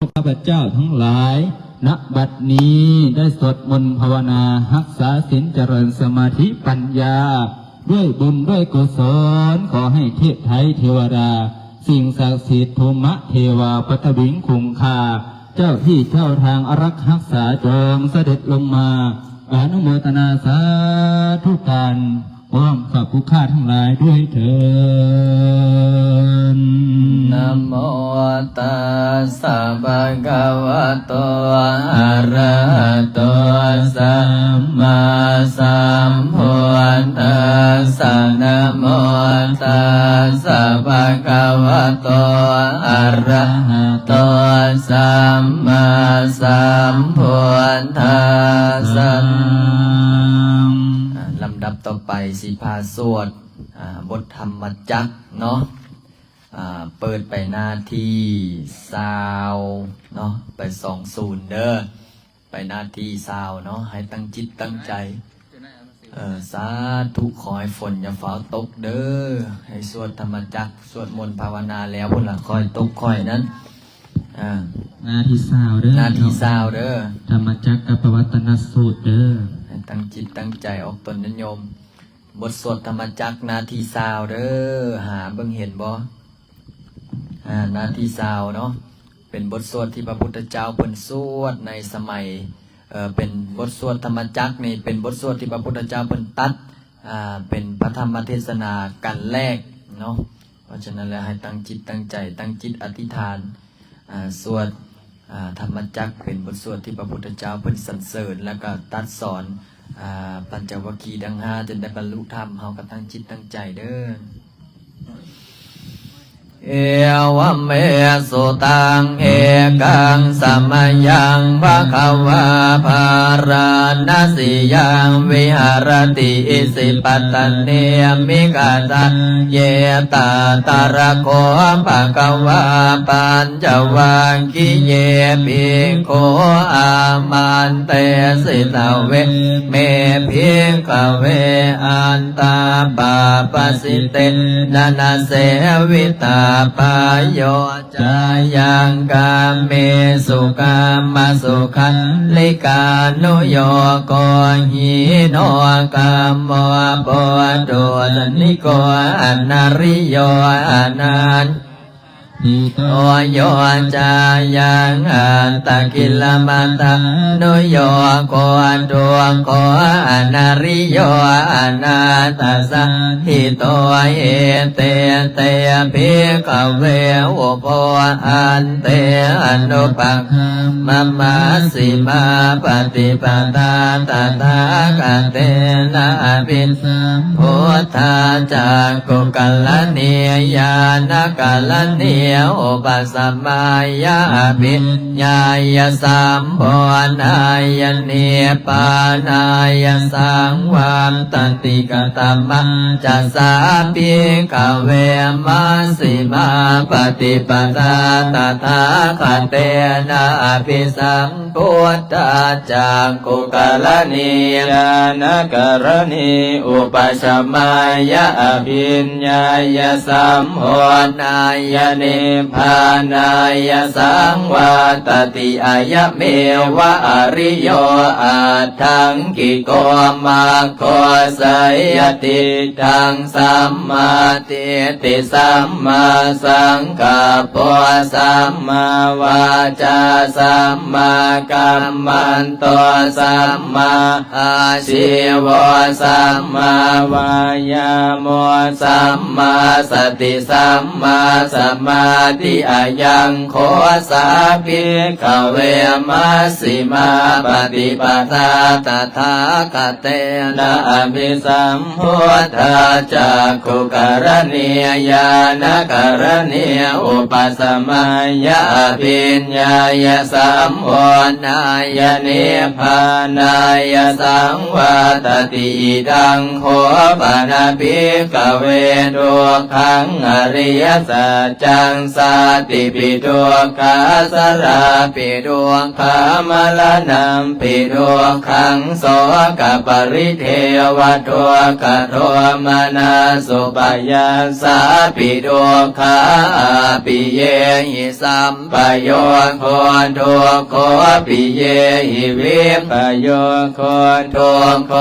ข้าพเจ้าทั้งหลายณบัดนี้ได้สวดมนต์ภาวนารักษาศีลเจริญสมาธิปัญญาด้วยบุญด้วยกุศลขอให้เทพไทยเทวดาสิ่งศักดิ์สิทธิ์ภูมะเทวาปัตวิงคุงคาเจ้าที่เจ้าทางอารักษ์รักษาจงเสด็จลงมาอนุโมทนาสาธุการอ้อมขอบผู้ข้าทั้งหลายด้วยเถิดนะโมตัสสะภะคะวะโตอะระหะโตสัมมาสัมพุทธัสสะนะโมตัสสะภะคะวะโตอะระหะโตสัมมาสัมพุทธัสสะลำดับต่อไปสิพาสวดบทธรรมจักรเนาะเปิดไปหน้าที่20เนาะไป20เด้อไปหน้าที่20เนาะให้ตั้งจิตตั้งใจสาธุขอให้ฝนอย่าฟ้าตกเด้อให้สวดธรรมจักรสวดมนต์ภาวนาแล้วพุ่นละคอยตกคอยนั้นหน้าที่20เด้อหน้าที่20เด้อธรรมจักรกับปวัตตนสูตรเด้อให้ตั้งจิตตั้งใจออกตนนิยมบทสวดธรรมจักรหน้าที่20เด้อหาเบิ่งเห็นบ่หน้าที่20เนาะเป็นบทสวดที่พระพุทธเจ้าเพิ่นสวดในสมัยเป็นบทสวดธรรมจักรนี่เป็นบทสวดที่พระพุทธเจ้าเพิ่นตัดเป็นพระธรรมเทศนากันแรกเนาะเพราะฉะนั้นแล้วให้ตั้งจิตตั้งใจตั้งจิตอธิษฐานสวดธรรมจักรเป็นบทสวดที่พระพุทธเจ้าเพิ่นสรรเสริญแล้วก็ตัดสอนปัญจวัคคีย์ทั้ง5จนได้บรรลุธรรมเฮาก็ตั้งจิตตั้งใจเด้อเอวเมสุตังเอกังสัมมายังภะคะวะภาราณสิยังวิหารติอิสิปัตตเนมิกาตัเยตาตาระโคภะคะวะปัญจวัคคีย์เยปิโคอามันเตสิตาเวเมภิกขเวอันตาปาปสิเตนะนะเสวิตาปายโยจายังกาเมสุกามสุขันลิกานุโยโกหิโนกามโมปะโดนิโกอนาริโยอนันโตโยจายังอันตะกิลมัตตาโนโยโกดวงโกอนาริโยอนาตสังหิโตเอเตเตภิกขเวอุปอันเตอนุปักขมัสสิมาปฏิปทาตถาคเตนะภิสัมพุทธาจากกุกัลเนียญาณกัลเนียอุปสัมมายาภิญญายสัมโพนายเนปานายสังวามตันติกตัมมังจัสสาภิกขเวมัสสิมาปฏิปทาตถาคเตนะภิสัมพุทธาจากกุกัลเนียญาณกัลเนียอุปสัมมายาภิญญายสัมโพนายเนปานายสังวาตติอายะเมวะอริโยอาทังกิโกมาโคสัยติทังสัมมาทิฏฐิสัมมาสังกัปปะสัมมาวาจาสัมมากัมมันโตสัมมาอาชีวะสัมมาวายาโมสัมมาสติสัมมาสมาธิอายังโคสาภิกขเวมัสสิมาปฏิปทาตถาคเตนะภิสัมพุทธาจากขุกรณียาณกรณีอุปสัมมายาภิญญายสัมโพนายเนปานายสังวาตติดังโคปนาภิกขเวดุขังอริยสัจจัง สาติปิทุกขาสราปิทุกขามลนัมปิทุกขังโสกปริเทวทุกขโทมนาสุปยัสสาปิทุกขาปิเยหิสัมปโยโคทุกโคปิเยหิวิปโยโคทุกโค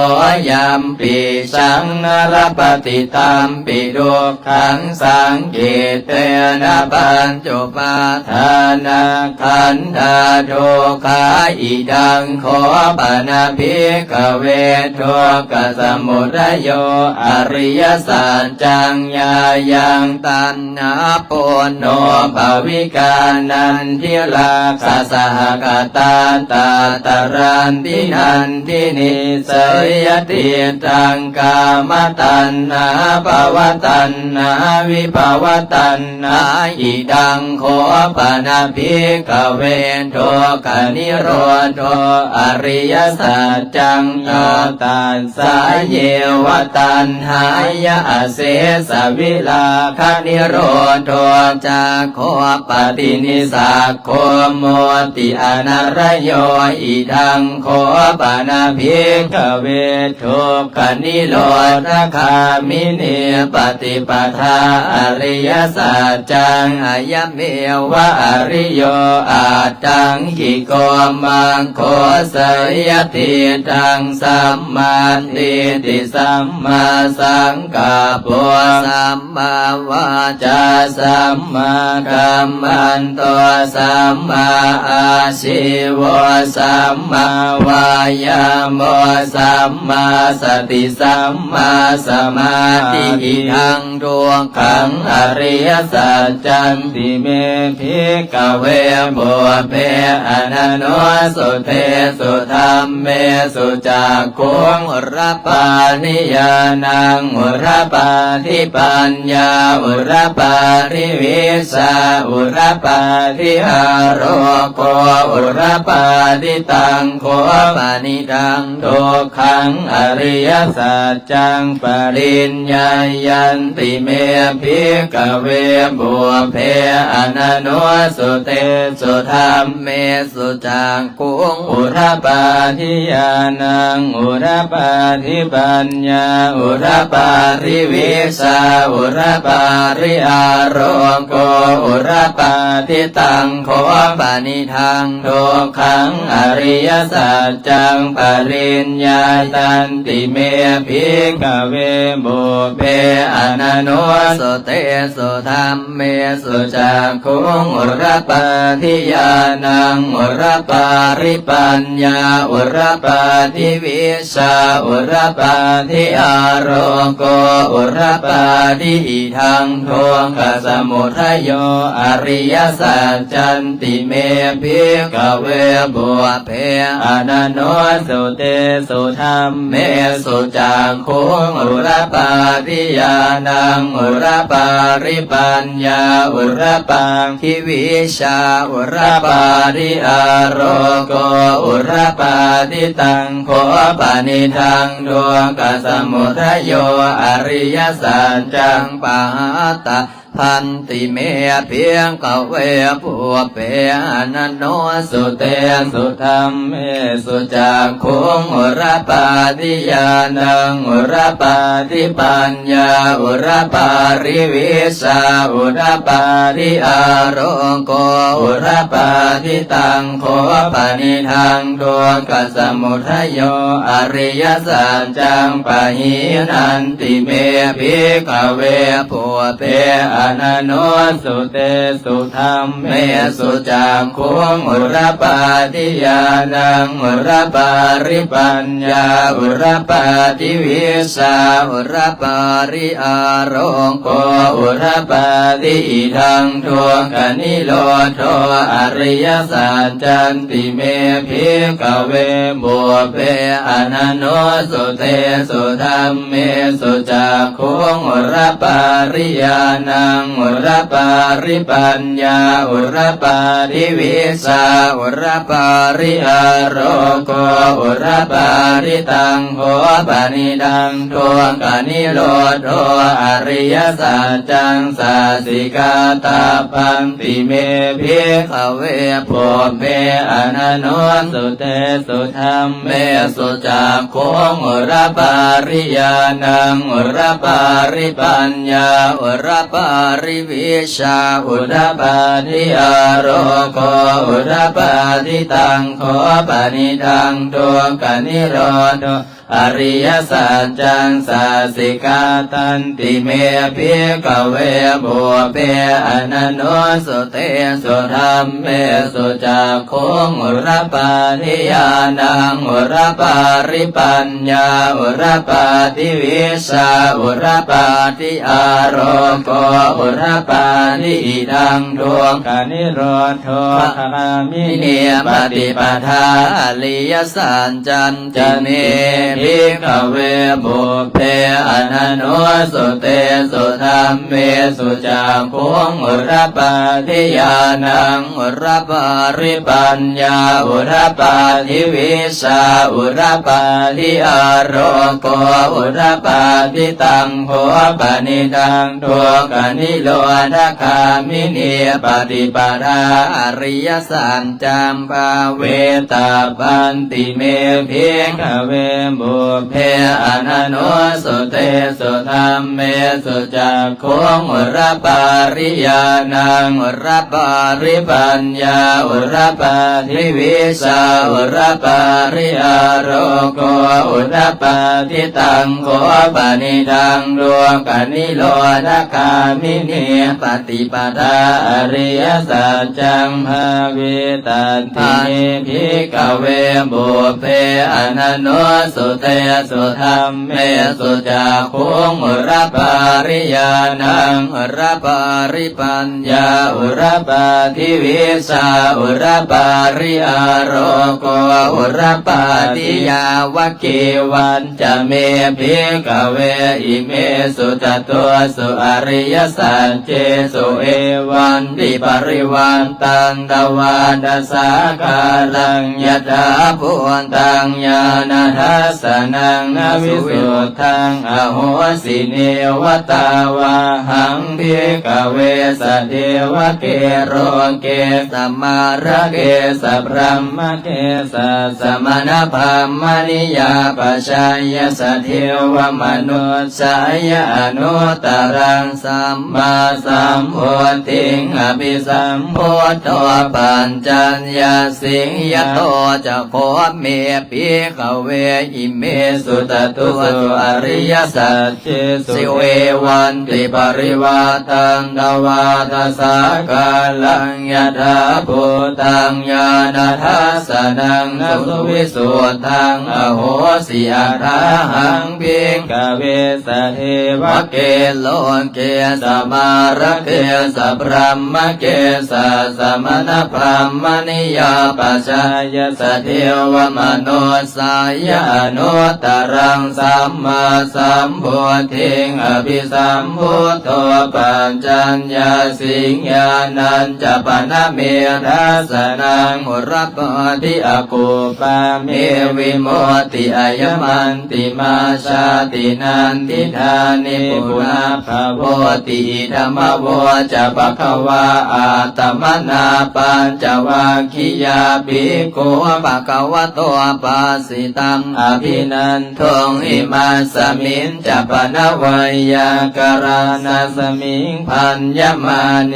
ยัมปิสังนรปฏิตัมปิทุกขังสังกิเตนะปัญจุปาทานาขันธาทุกขาอิดังโคปนาภิกขเวทุกขสมุทัยโยอริยสัจจังญายังตัณหาปุณโนภวิกานันทิลาคาสหกตาตาตรันตินันทินิสยติตังกามตัณหาภวตัณหาวิภวตัณหาอิดังโคปนาภิกขเวทุกขนิโรธอริยสัจจังโยตัสสะเยวตัณหายะเสสวิลาคนิโรธจากโคปฏินิสักโคโมติอนารโยอิดังโคปนาภิกขเวทุกขนิโรธคามิเนปฏิปทาอริยสัจจังอายะเมวะอริโยอาตังหิโกมังโคสยติตังสัมมาทิฏฐิสัมมาสังกัปปะสัมมาวาจาสัมมากัมมันโตสัมมาอาชีวะสัมมาวายามะสัมมาสติสัมมาสมาธิอิทังทุกขังอริยสัจจันติเมภิกขเวบุพเพอนันโนสุเทสุธรรมเมสุจักขุงอุรปาณิยานังอุรปาทิปัญญาอุรปาทิวิสาอุรปาทิหารโรโกอุรปาทิตังโคปานิทังทุกขังอริยสัจจังปริญญายันติเมภิกขเวบุพเพอนันโนสุเตสุธรรมเมสุจักขุงอุรปาทิญาณังอุรปาทิปัญญาอุรปาทิวิสาอุรปาทิอารมโกอุรปาทิตังโคปานิทังทุกขังอริยสัจจังปริญญาตันติเมภิกขเวบุพเพอนันโนสุเตสุธรรมเมสุจักขุงอุรปาทิญาณังอุรปาริปัญญาอุรปาทิวิชาอุรปาทิอารมโกอุรปาทิอิทังทุกขสมุทัยโยอริยสัจจันติเมภิกขเวบุพเพอนันโนสุเตสุธรรมเมสุจักขุงอุรปาทิญาณังอุรปาริปัญญาอุรปาทิวิชาอุรปาทิอารมโกอุรปาทิตังโคปานิทังทุกขสมุทัยโยอริยสัจจังปหาตาพันติเมเพียงกเวปุเปอนันโนสุเตสุธรรมเมสุจักขุงอุรปาทิญาณังอุรปาทิปัญญาอุรปาริวิสาอุรปาทิอารมโกอุรปาทิตังโคปานิทังทุกขสมุทัยโยอริยสัจจังปะหินันติเมภิกขเวปุเปอนันโนสุเตสุธรรมเมสุจักขุงอุรปาทิญาณังอุรปาริปัญญาอุรปาทิวิสาอุรปาริอารมโกอุรปาทิอิทังทุกขนิโรธอริยสัจจันติเมภิกขเวบุพเพอนันโนสุเตสุธรรมเมสุจักขุงอุรปาริญาณัง งอุรปาริปัญญาอุรปาริวิสาอุรปาริอาโรโกอุรปาริตังโหปานิดังโทกานิโรโธอริยสัจจังสาสิกาตาปันติเมภิกขเวโพเมอนันโนสุเตสุธรรมเมสุจักโคอุรปาริยานังอุรปาริปัญญาอุรปาริวิชาอุรปาทิอาโรโกอุรปาทิตังโคปานิดังโทกานิโรโธอริยสัจจังสาสิกาตันติเมภิกขเวโพเปอนันโนสุเตสุธรรมเมสุจักโคอุรปาทิยานังอุรปาริปัญญาอุรปาทิวิชาอุรปาทิอาโรโกอุรปาทิอิดังดวงกานิโรโธคามิเนปฏิปทาอริยสัจจันจะเนภิกขเวโพเปอนันโนสุเตสุธรรมเมสุจักโคอุรปาทิยานังอุรปาริปัญญาอุรปาทิวิชาอุรปาทิอาโรโกอุรปาทิตังโหปานิดังโทกานิโลนะคามิเนปฏิปทาอริยสัจจัมภาเวตาปันติเมภิกขเวโพเพอนันโนสุเตสุธรรมเมสุจักโคอุรปาริยานังอุรปาริปัญญาอุรปาทิวิชาอุรปาริอาโรโกอุรปาทิตังโคปานิดังดวงกานิโลนะคามิเนปฏิปทาอริยสัจจังภาเวตันติเมภิกขเวโพเปอนันโนสุเตสุธรรมเมสุจักโคอุรปาริยานังอุรปาริปัญญาอุรปาทิวิชาอุรปาริอาโรโกอุรปาทิยาวะเกวันจะเมภิกขเวอิเมสุจตุสุอริยสัจเจสุเอวันติปริวันตังตวาดสากาลังยถาภูตังญาณทัสสนังนวิสุทธังอโหสิเนวตาวาหังภิกขเวสเทวะเกโรเกสัมมาระเกสัพพมเกสัสมณพรหมนิยาปัจจัยสเทวมนุสายอนุตตรังสัมมาสัมพุทธิงอภิสัมพุทโธปัญจัญญาสิงยโตจะโคเมภิกขเวอิเมสุตตุสุอริยสัจเจสิเววันติปริวาตังตวาทสากาลังยถาภูตังญาณทัสสนังนสุวิสุทธังอโหสิอาราหังภิกขเวสเทวะเกโลเกสมาระเกสัพพมเกสัสมณพรหมนิยาปัจจายสเทวมนุสายอนุตตรังสัมมาสัมพุทธิงอภิสัมพุทโธปัญจัญญาสิงญาณัญจปนเมทัสสนังอุรปติอกุปาเมวิโมติอายมันติมาชาตินันทิธานิปุนาภโวติธรรมโวจะปะคะวาอาตมนาปัญจวัคคียาภิกขุปะคะวะโตปัสสิตังอภินันทงอิมาสมิงจะปนวัยยากรานาสมิงพันยมาเน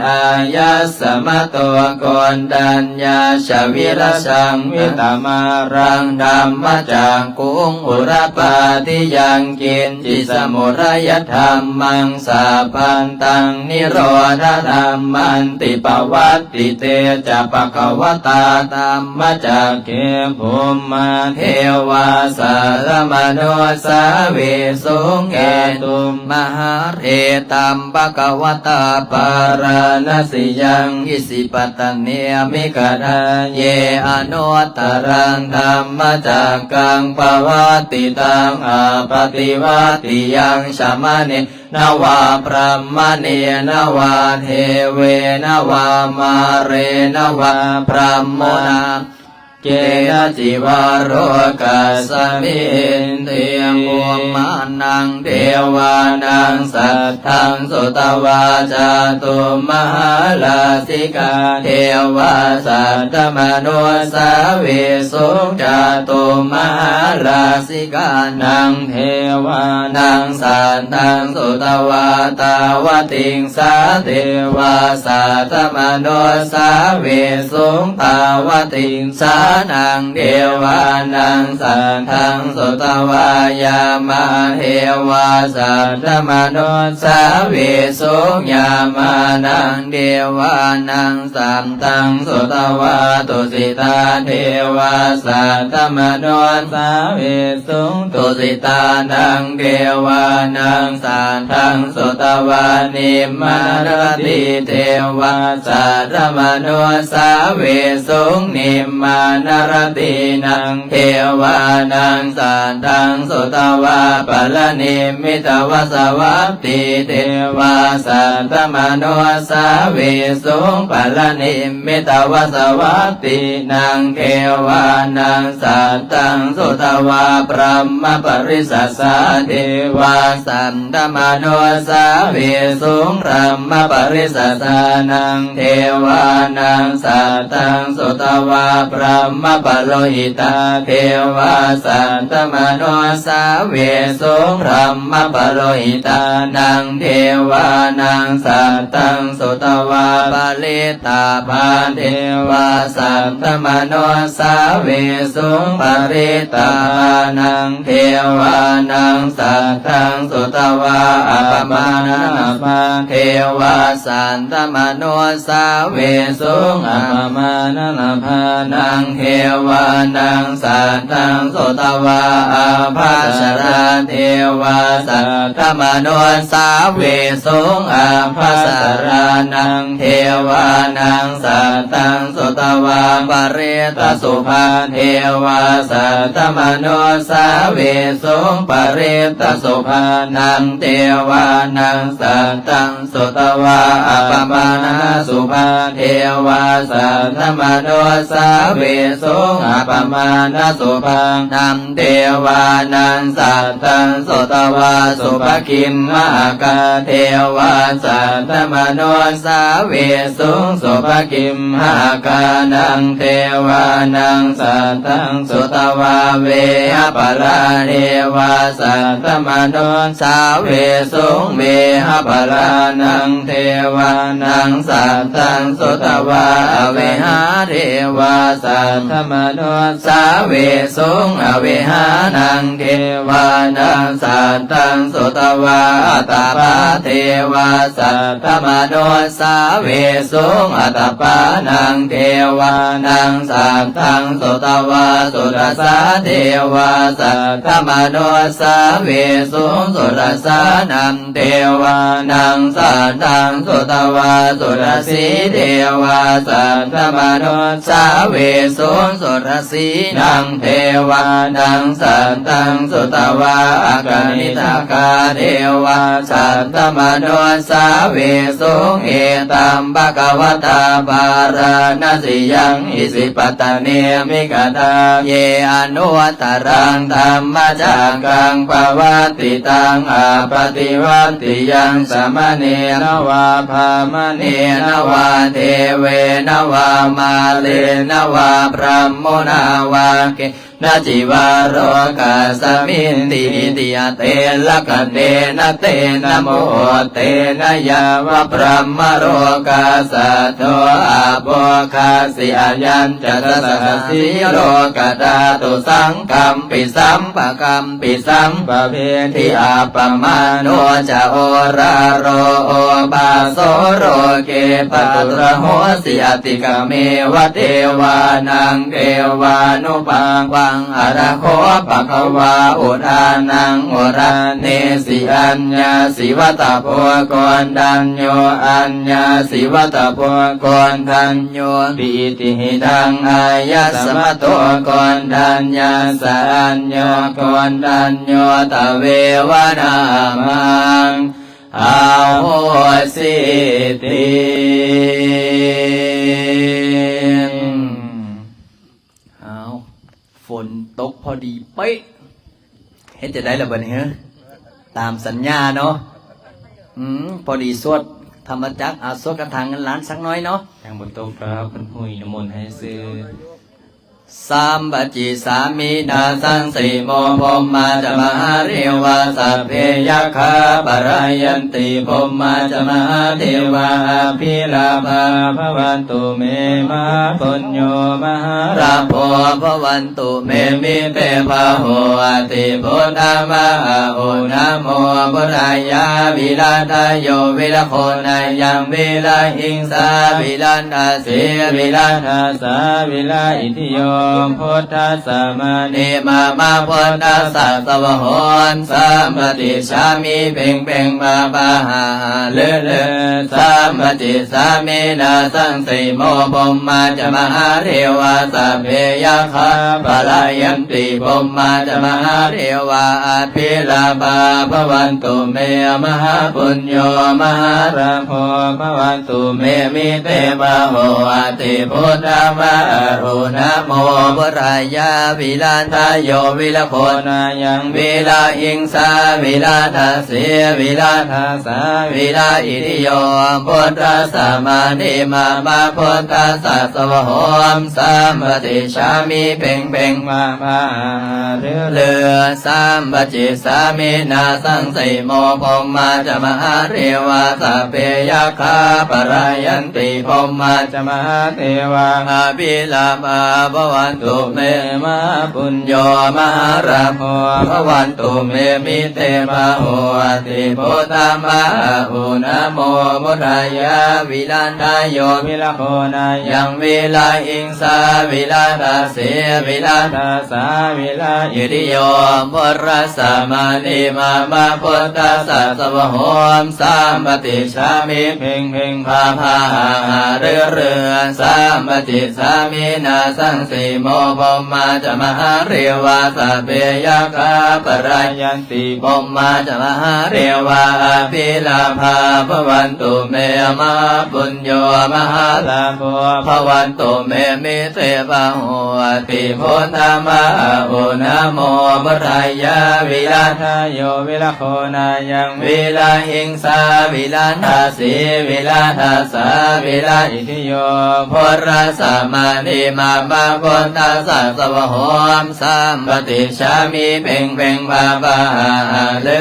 อายาสมะโตโกนดัญญาชวิรสังวิตมารังธรรมจักกุงอุรปาทิยังกินจิสมุทัยธรรมังสาพันตังนิโรธธรรมันติปวัตติเตจะปะคะวตาธรรมจักเขภูมิมาเทวา สัตมโนสาเวสุงเอตุมหาเอตัมภะคะวตาปาราณสิยังอิสิปตเนมิกทาเยอนุตตรังธรรมจักกังปวัตติตังอาปฏิวัติยังชมเนนวาพรหมเนนวาเทเวนวามาเรนวาพรหมนาเกณจิวารโรกัสมินเทียงภูมานังเทวานังสัทธังสุตวาจาตุมหาลาสิกาเทวาสัตตมโนสาเวสุจาตุมหาลาสิกานังเทวานังสัทธังสุตวาตาวติงสาเทวาสัตตมโนสาเวสุตาวติงสานังเทวานังสัทธังสุตวายามาเทวาสัตตมโนสาเวสุยามานังเทวานังสัทธังสุตวาตุสิตาเทวาสัตตมโนสาเวสุตุสิตานังเทวานังสัทธังสุตวานิมานรติเทวาสัตตมโนสาเวสุนิมานรตินังเทวานังสัทธังสุตวาปัลลนิมิตวสวัตติเทวาสัตตมโนสาเวสุปัลลนิมิตวสวัตตินังเทวานังสัตตังสุตวาพรหมปริสัสสะเทวาสัตตมโนสาเวสุพรหมปริสัสสะนังเทวานังสัตตังสุตวาพรหมปโลหิตาเทวาสัตตมโนสาเวสุพรหมปโลหิตานังเทวานังสัตตังสุตวาปาลิตาภาเทวาสัตตมโนสาเวสุปริตาภานังเทวานังสัตตังสุตวาอัปมานาภาเทวาสัตตมโนสาเวสุอัปมานาภานังเทวานังสัตตังสุตวาอาภาชราเทวาสัตตมโนสาเวสุอาภาสรานังเทวานังสัตตังสุตวาปเรตสุภาเทวาสัตตมโนสาเวสุปเรตสุภานังเทวานังสัตตังสุตวาอัปมานาสุภาเทวาสัตตมโนสาเวสุอัปมานาสุภานังเทวานังสัตตังสุตวาสุภคิมมากาเทวาสัตตมโนสาเวสุสุภคิมมากานังเทวานังสัตตังสุตวาเวหปลาเทวาสัตตมโนสาเวสุเวหปลานังเทวานังสัตตังสุตวาเวหาเทวาสัตตมโนสาเวสุอเวหานังเทวานังสัตตังสุตวาตาปาเทวาสัตตมโนสาเวสุอัตตปานังเทวานังสัตตังสุตวาสุรสาเทวาสัตตมโนสาเวสุสุรสานังเทวานังสัตตังสุตวาสุรสีเทวาสัตตมโนสาเวสุสุรสีนังเทวานังสัตตังสุตวาอากนิตากาเทวาสัตตมโนสาเวสุเอตัมภะคะวตาปาราณสิยังอิสิปตเนมิกตาเยอนุวัตรังธรรมจักกังปวัตติตังอาปฏิวัตติยังสมเนนวาภามเนนวาเทเวนวามาเลนวาพรหมนาวาเกนาจิวารโรกัสมินติติยเตละกะเตนะเตนะโมเตนะยาวะพรหมโรกัสโตอาโปคาสิอายัญจตสัสสิโรกตาตุสังคัมปิสัมปะคัมปิสัมปะเพทิอาปมาโนจะโอราโรโอบาโสโรเกปตุระโหสิอติกะเมวะเทวานังเทวานุปังวา งอระโคปะคะวาอุทานังอุราเนสิอัญญาสิวัตโพกรดัญโยอัญญาสิวัตโพกรดัญโยปิติหิทังอายะสมะโตกรดัญญาสัญโยกรดัญโยตะเววนามังอาโหสิติเอาฝนตกพอดีเป๊ะเห็นจะได้แล้วบ่เนี่ย ตามสัญญาเนาะพอดีสวดธรรมจักรสวดกระถางเงินล้านสักน้อยเนาะ ทางบนโต๊ะครับเป็นหุยน้ำมนต์ให้ซื้อ สัมปจิสามินาสังสีโมพมมาจะมหาเรวาสัพเพยัคขาปะรายันติพมมาจะมหาเทวาภิลาภาภวันตุเมมหาปุญโญมหาราโภภวันตุเมมิเตภาโหอติพุทธามะโอนะโมพุทธายาวิลาทายโยวิลาโคนายังวิลาหิงสาวิลานาเสวิลานาสาวิลาอิทิโยพุทธัสสะมานิมาพุทธัสสะสวะโหนสัมปติชามิเพ่งเพ่งมาปะหาเลเลสัมปติสามินาสังสีโมพมมาจะมหาเทวาสัพเพยัคขาปะรายันติพมมาจะมหาเทวาภิลาภาภวันตุเมมหาปุญโญมหาราโภภวันตุเมมิเตภาโหอติพุทธามะโอนะโมพุทธายาวิลาทายโยวิลาโคนายังวิลาหิงสาวิลาทาเสวิลาทาสาวิลาอิทิโยพุทธัสสะมานิมาพุทธัสสะสวะโหมสัมปติชามิเพ่งเพ่งมาเรือสัมปจิสามินาสังสีโมพมมาจะมหาเรวาสัพเพยัคขาปะรายันติพมมาจะมหาเทวาภิลาภาภวันตุเมมหาปุญโญมหาราโภภวันตุเมมิเตภาโหอติพุทธามะโอนะโมพุทธายาวิลาทายโยวิลาโคนายังวิลาหิงสาวิลาทาเสวิลาทาสาวิลาอิริโยพุทธัสสะมานิมาพุทธัสสะสวะโหมสัมปติชามิเพ่งเพ่งพาเรือสัมปติสามินาสังสีโมพมมาจะมหาเรวาสัพเพยัคขาปะรายันติพมมาจะมหาเรวาภิลาภาภวันตุเมมหาปุญโญมหาลาโภภวันตุเมมิเตภาโหติพุทธามะโอนะโมพุทธายาวิลาทายโยวิลาโคนายังวิลาหิงสาวิลาทาสีวิลาทาสาวิลาอิทิโยพุทธัสสะมานิมาพุทธัสสะสวะโหมสัมปติชามิเพ่งเพ่งภาภาเลื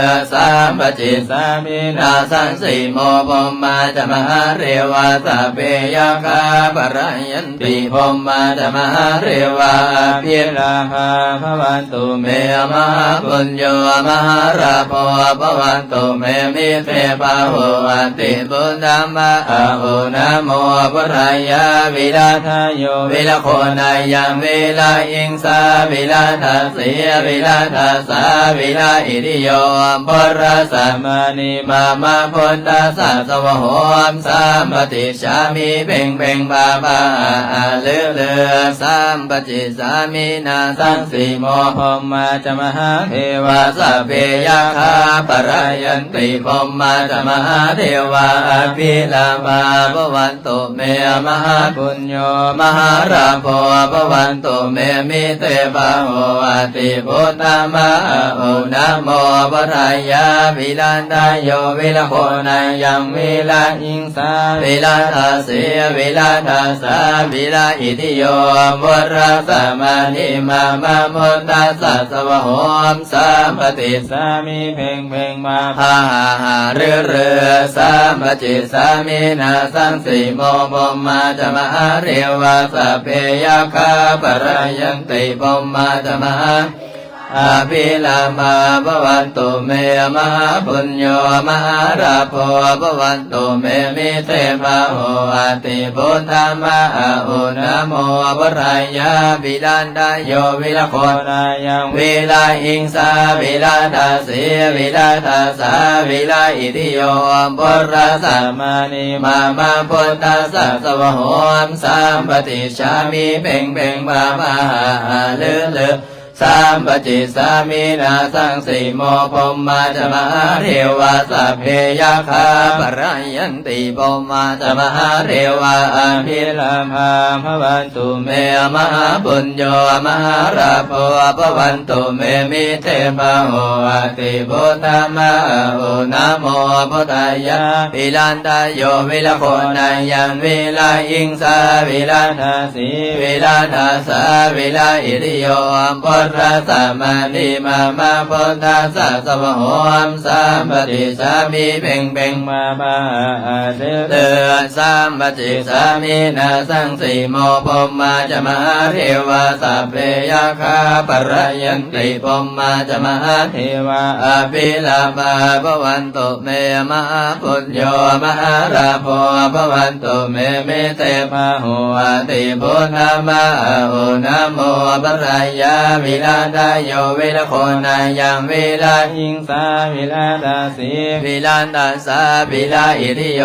อสัมปจิสามินาสังสีโมพมมาจะมหาเรวาสัพเพยัคขาปะรายันติพมมาจะมหาเรวาภิลาภาภวันตุเมมหาปุญโญมหาราโภภวันตุเมมิเตภาโหติพุทธามะโอนะโมพุทธายาวิลาทายโยวิลาโคนายังวิลาหิงสาวิลาทาเสวิลาทาสาวิลาอิริโยพุทธัสสะมานิมาพุทธัสสะสวะโหมสัมปติชามิเพ่งเพ่งภาภาเลือสัมปจิสามินาสังสีโมพมมาจะมหาเทวาสัพเพยัคขาปะรายันติพมมาจะมหาเทวาภิลาภาภวันตุเมมหาปุญโญมหาราโภภวันตุเมมิเตภาโหติพุทธามะโอนะโมพุทธายาวิลาทายโยวิลาโคนายังวิลาหิงสาวิลาทาเสวิลาทาสาวิลาอิทิโยพุทธัสสะมานิมาพุทธัสสะสวะโหมสัมปติสามิเพ่งเพ่งมาภาเรือสัมปจิสามินาสังสีโมพมมาจะมหาเรวาสัพเพยัคขาปะรายันติพมมาจะมหา อภิลามาภวันตุเมมหาปุญโญมหาราโภภวันตุเมมิเตภาโหอติพุทธมะอุณโมปรายาบิดันดาโยวิลโคนายังวิลาหิงสาวิลาทาสีวิลาทาสาวิลาอิติโยปุระสัมมานิมามาพุทธัสสะสวะโหมสัมปติชามิเพ่งเพ่งมามาเลือเลือสัมปจิสามินาสังสีโมพมมาจะมหาเทวาสัพเพยาคาปรายันติพมมาจะมหาเทวาอภิลาภาภวันตุเมมหาปุญโญมหาราโภภวันตุเมมิเทภาโหอติพุทธมะอุนะโมพุทธายะวิลันตโยวิลโคนายังวิลาอิงสาวิลาทาสีวิลาทาสาวิลาอิริโยปุระสัมมานิมามาพุทธัสสะสวะโหมสัมปติสามิเพ่งเพ่งมามาเลือสัมปติสามินาสังสีโมพมมาจะมหาเทวาสัพเพยาคาปรายันติพมมาจะมหาเทวาอภิลาภาภวันตุเมมหาปุญโญมหาราโภภวันตุเมมิเตภาโหอติพุทธมะอุนะโมปรายาวิลาดาโยวิลโคนายังวิลาหิงสาวิลาดาสีวิลาดาสาวิลาอิริโย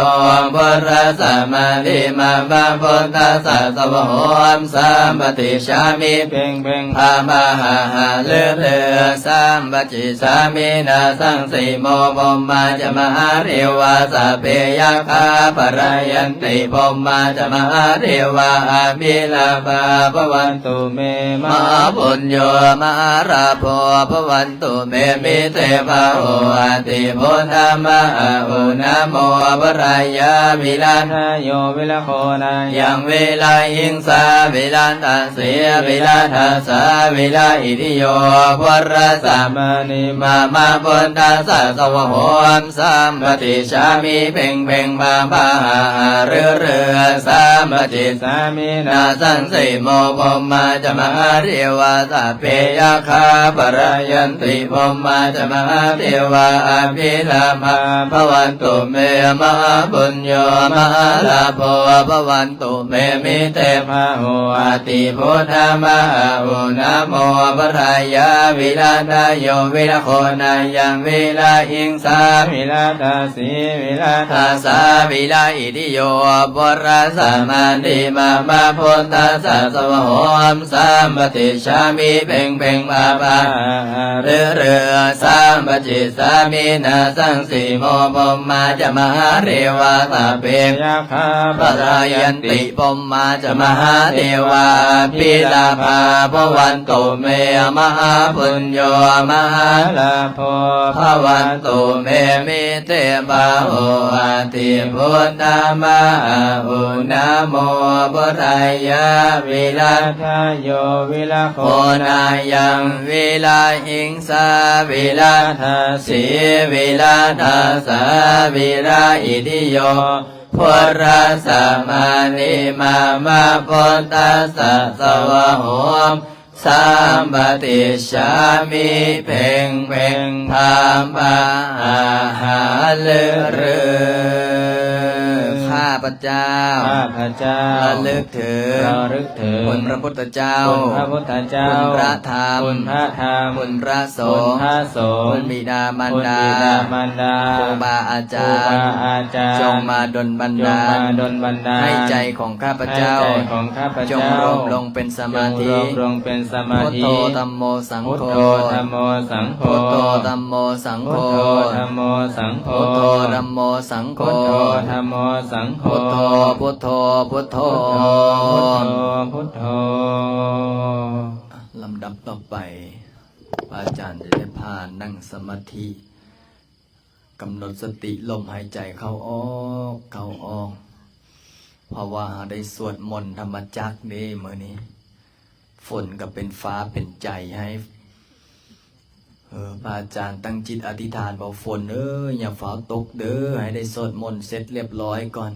ปุระสัมมานิมามาพุทธัสสะสวะโหมสัมปติชามิเพ่งเพ่งพามาเลือเลือสัมปจิสามินาสังสีโมพมมาจะมหาเทวาสัพเพยาคาปรายันติพมมาจะมหาเทวาอภิลาภาภวันตุเมมหาปุญโญมหาราโภภวันตุเมมิเตภาโหอติพุทธมะอุนะโมปรายาวิลาทาโยวิลโคนายังวิลาหิงสาวิลาทาสีวิลาทาสาวิลาอิติโยปุระสัมมานิมามาพุทธัสสะสวะโหมสัมปติชามิเพ่งเพ่งมามาเรือเรือสัมปติสามินาสังสีโมพมมาจะมหาเทวาสัพเพยาคาปรายันติพมมาจะมหาเทวาอภิลาภาภวันตุเมมหาปุญโญมหาลาโภภวันตุเมมิเตภาโหอติพุทธมะอุนะโมปรายาวิลาดาโยวิลโคนายังวิลาหิงสาวิลาทาสีวิลาทาสาวิลาอิติโยปุระสัมมานิมามาพุทธัสสะสวะโหมสัมปติชามิเพ่งเพ่งมามาเรือเรือสัมปจิสามินาสังสีโมพมมาจะมหาเทวาสัพเพยาคาปรายันติพมมาจะมหาเทวาภิลาภาภวันตุเมมหาปุญโญมหาลาโภภวันตุเมมิเตภาโหอติพุทธมะอุนะโมปรายาวิลาทาโยวิลโคนายังวิลาหิงสาวิลาทาสีวิลาทาสาวิลาอิติโยพุระสัมมานิมามาพุทธัสสะสวะโหมสัมปติชามิเพ่งเพ่งพามปาหาเลือเรือข้าพเจ้าระลึกถึงคุณพระพุทธเจ้าคุณพระธรรมคุณพระสงฆ์คุณบิดามารดาครูบาอาจารย์จงมาดลบันดาลให้ใจของข้าพเจ้าจงรวมลงเป็นสมาธิพุทโธธัมโมสังโฆพุทโธธัมโมสังโฆพุทโธธัมโมสังโฆพุทโธธัมโมสังโฆพุทโธพุทโธพุทโธพุทโธลำดับต่อไปอาจารย์จะได้พานั่งสมาธิกำหนดสติลมหายใจเข้าออกเพราะว่าได้สวดมนต์ธรรมจักรนี่มื้อนี้ฝนก็เป็นฟ้าเป็นใจให้พระอาจารย์ตั้งจิตอธิษฐานบอกฝนอย่าฟ้าตกเด้อให้ได้สวดมนต์เสร็จเรียบร้อยก่อน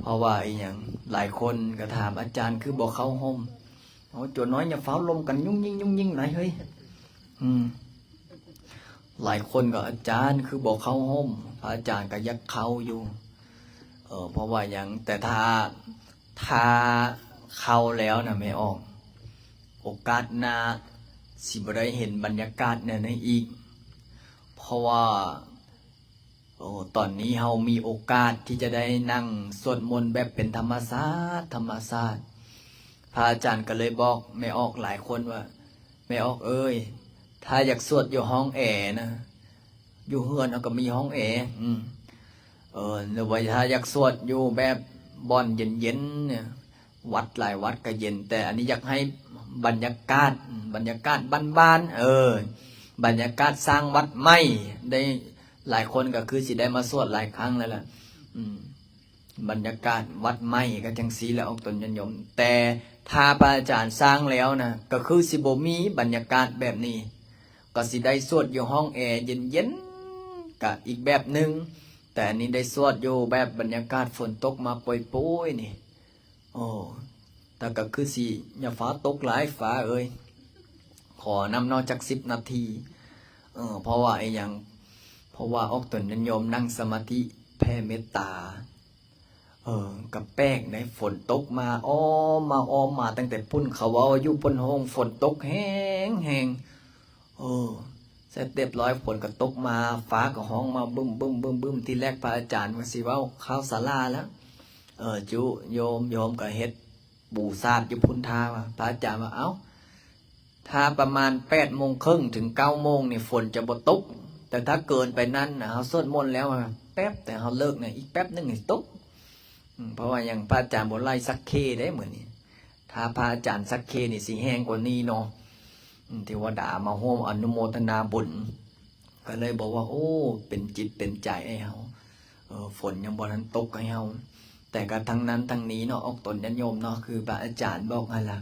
เพราะว่าอย่างหลายคนก็ถามอาจารย์คือบอกเข้าห้องจวนน้อยอย่าฟ้าลมกันยุ่งยิ่งไรเฮ้ย หลายคนก็อาจารย์คือบอกเข้าห้มพระอาจารย์ก็ยักเข้าอยู่เพราะว่าอย่างแต่ถ้าเข้าแล้วนะไม่ออกโอกาสหน้าสิบ่ได้เห็นบรรยากาศเนี่ยในอีกเพราะว่าตอนนี้เรามีโอกาสที่จะได้นั่งสวดมนต์แบบเป็นธรรมชาติพระอาจารย์ก็เลยบอกไม่ออกหลายคนว่าไม่ออกเอ้ยถ้าอยากสวดอยู่ห้องแอร์นะอยู่เฮือนเขาก็มีห้องแอร์หรือว่าถ้าอยากสวดอยู่แบบบ่อนเย็นๆเนี่ยวัดหลายวัดก็เย็นแต่อันนี้อยากให้บรรยากาศบ้านๆบรรยากาศสร้างวัดใหม่ได้หลายคนก็คือสิได้มาสวดหลายครั้งแล้วล่ะบรรยากาศวัดใหม่ก็จังสีแล้วออกตนยันยมแต่ถ้าพระอาจารย์สร้างแล้วนะก็คือสิบ่มีบรรยากาศแบบนี้ก็สิได้สวดอยู่ห้องแอร์เย็นๆก็อีกแบบหนึ่งแต่อันนี้ได้สวดอยู่แบบบรรยากาศฝนตกมาโปรยๆนี่แต่ก็คือสิอย่าฟ้าตกหลายฟ้าเอ้ยขอนำนอกจาก10 นาทีเพราะว่าเพราะว่าออกตนยันยมนั่งสมาธิแผ่เมตตากับแป้งในฝนตกมาอ้อมมาตั้งแต่พุ่นเขาว่าอยู่พุ่นห้องฝนตกแห้งเสร็จเรียบร้อยฝนก็ตกมาฟ้าก็ห้องมาบึ้มที่แรกพระอาจารย์ว่าสิว่าเข้าศาลาแล้วจุโยมก็เฮ็ดบูชาอยู่พุ่นทาว่าพระอาจารย์ว่าถ้าประมาณ8:30 ถึง 9:00นี่ฝนจะบ่ตกแต่ถ้าเกินไปนั้นนะเขาสวดมนต์แล้วแป๊บแต่เขาเลิกเนี่ยอีกแป๊บนึงนี่ตกเพราะว่าอย่างพระอาจารย์บ่ไล่สักเคได้เหมือนนี่ถ้าพระอาจารย์สักเคนี่สิแห้งกว่านี้เนาะเทวดามาร่วมอนุโมทนาบุญก็เลยบอกว่าโอ้เป็นจิตเป็นใจให้เฮาฝนยังบ่ทันตกให้เฮาแต่ก็ทั้งนั้นทั้งนี้เนาะออกตนญาติโยมเนาะคือพระอาจารย์บอกให้ล่ะ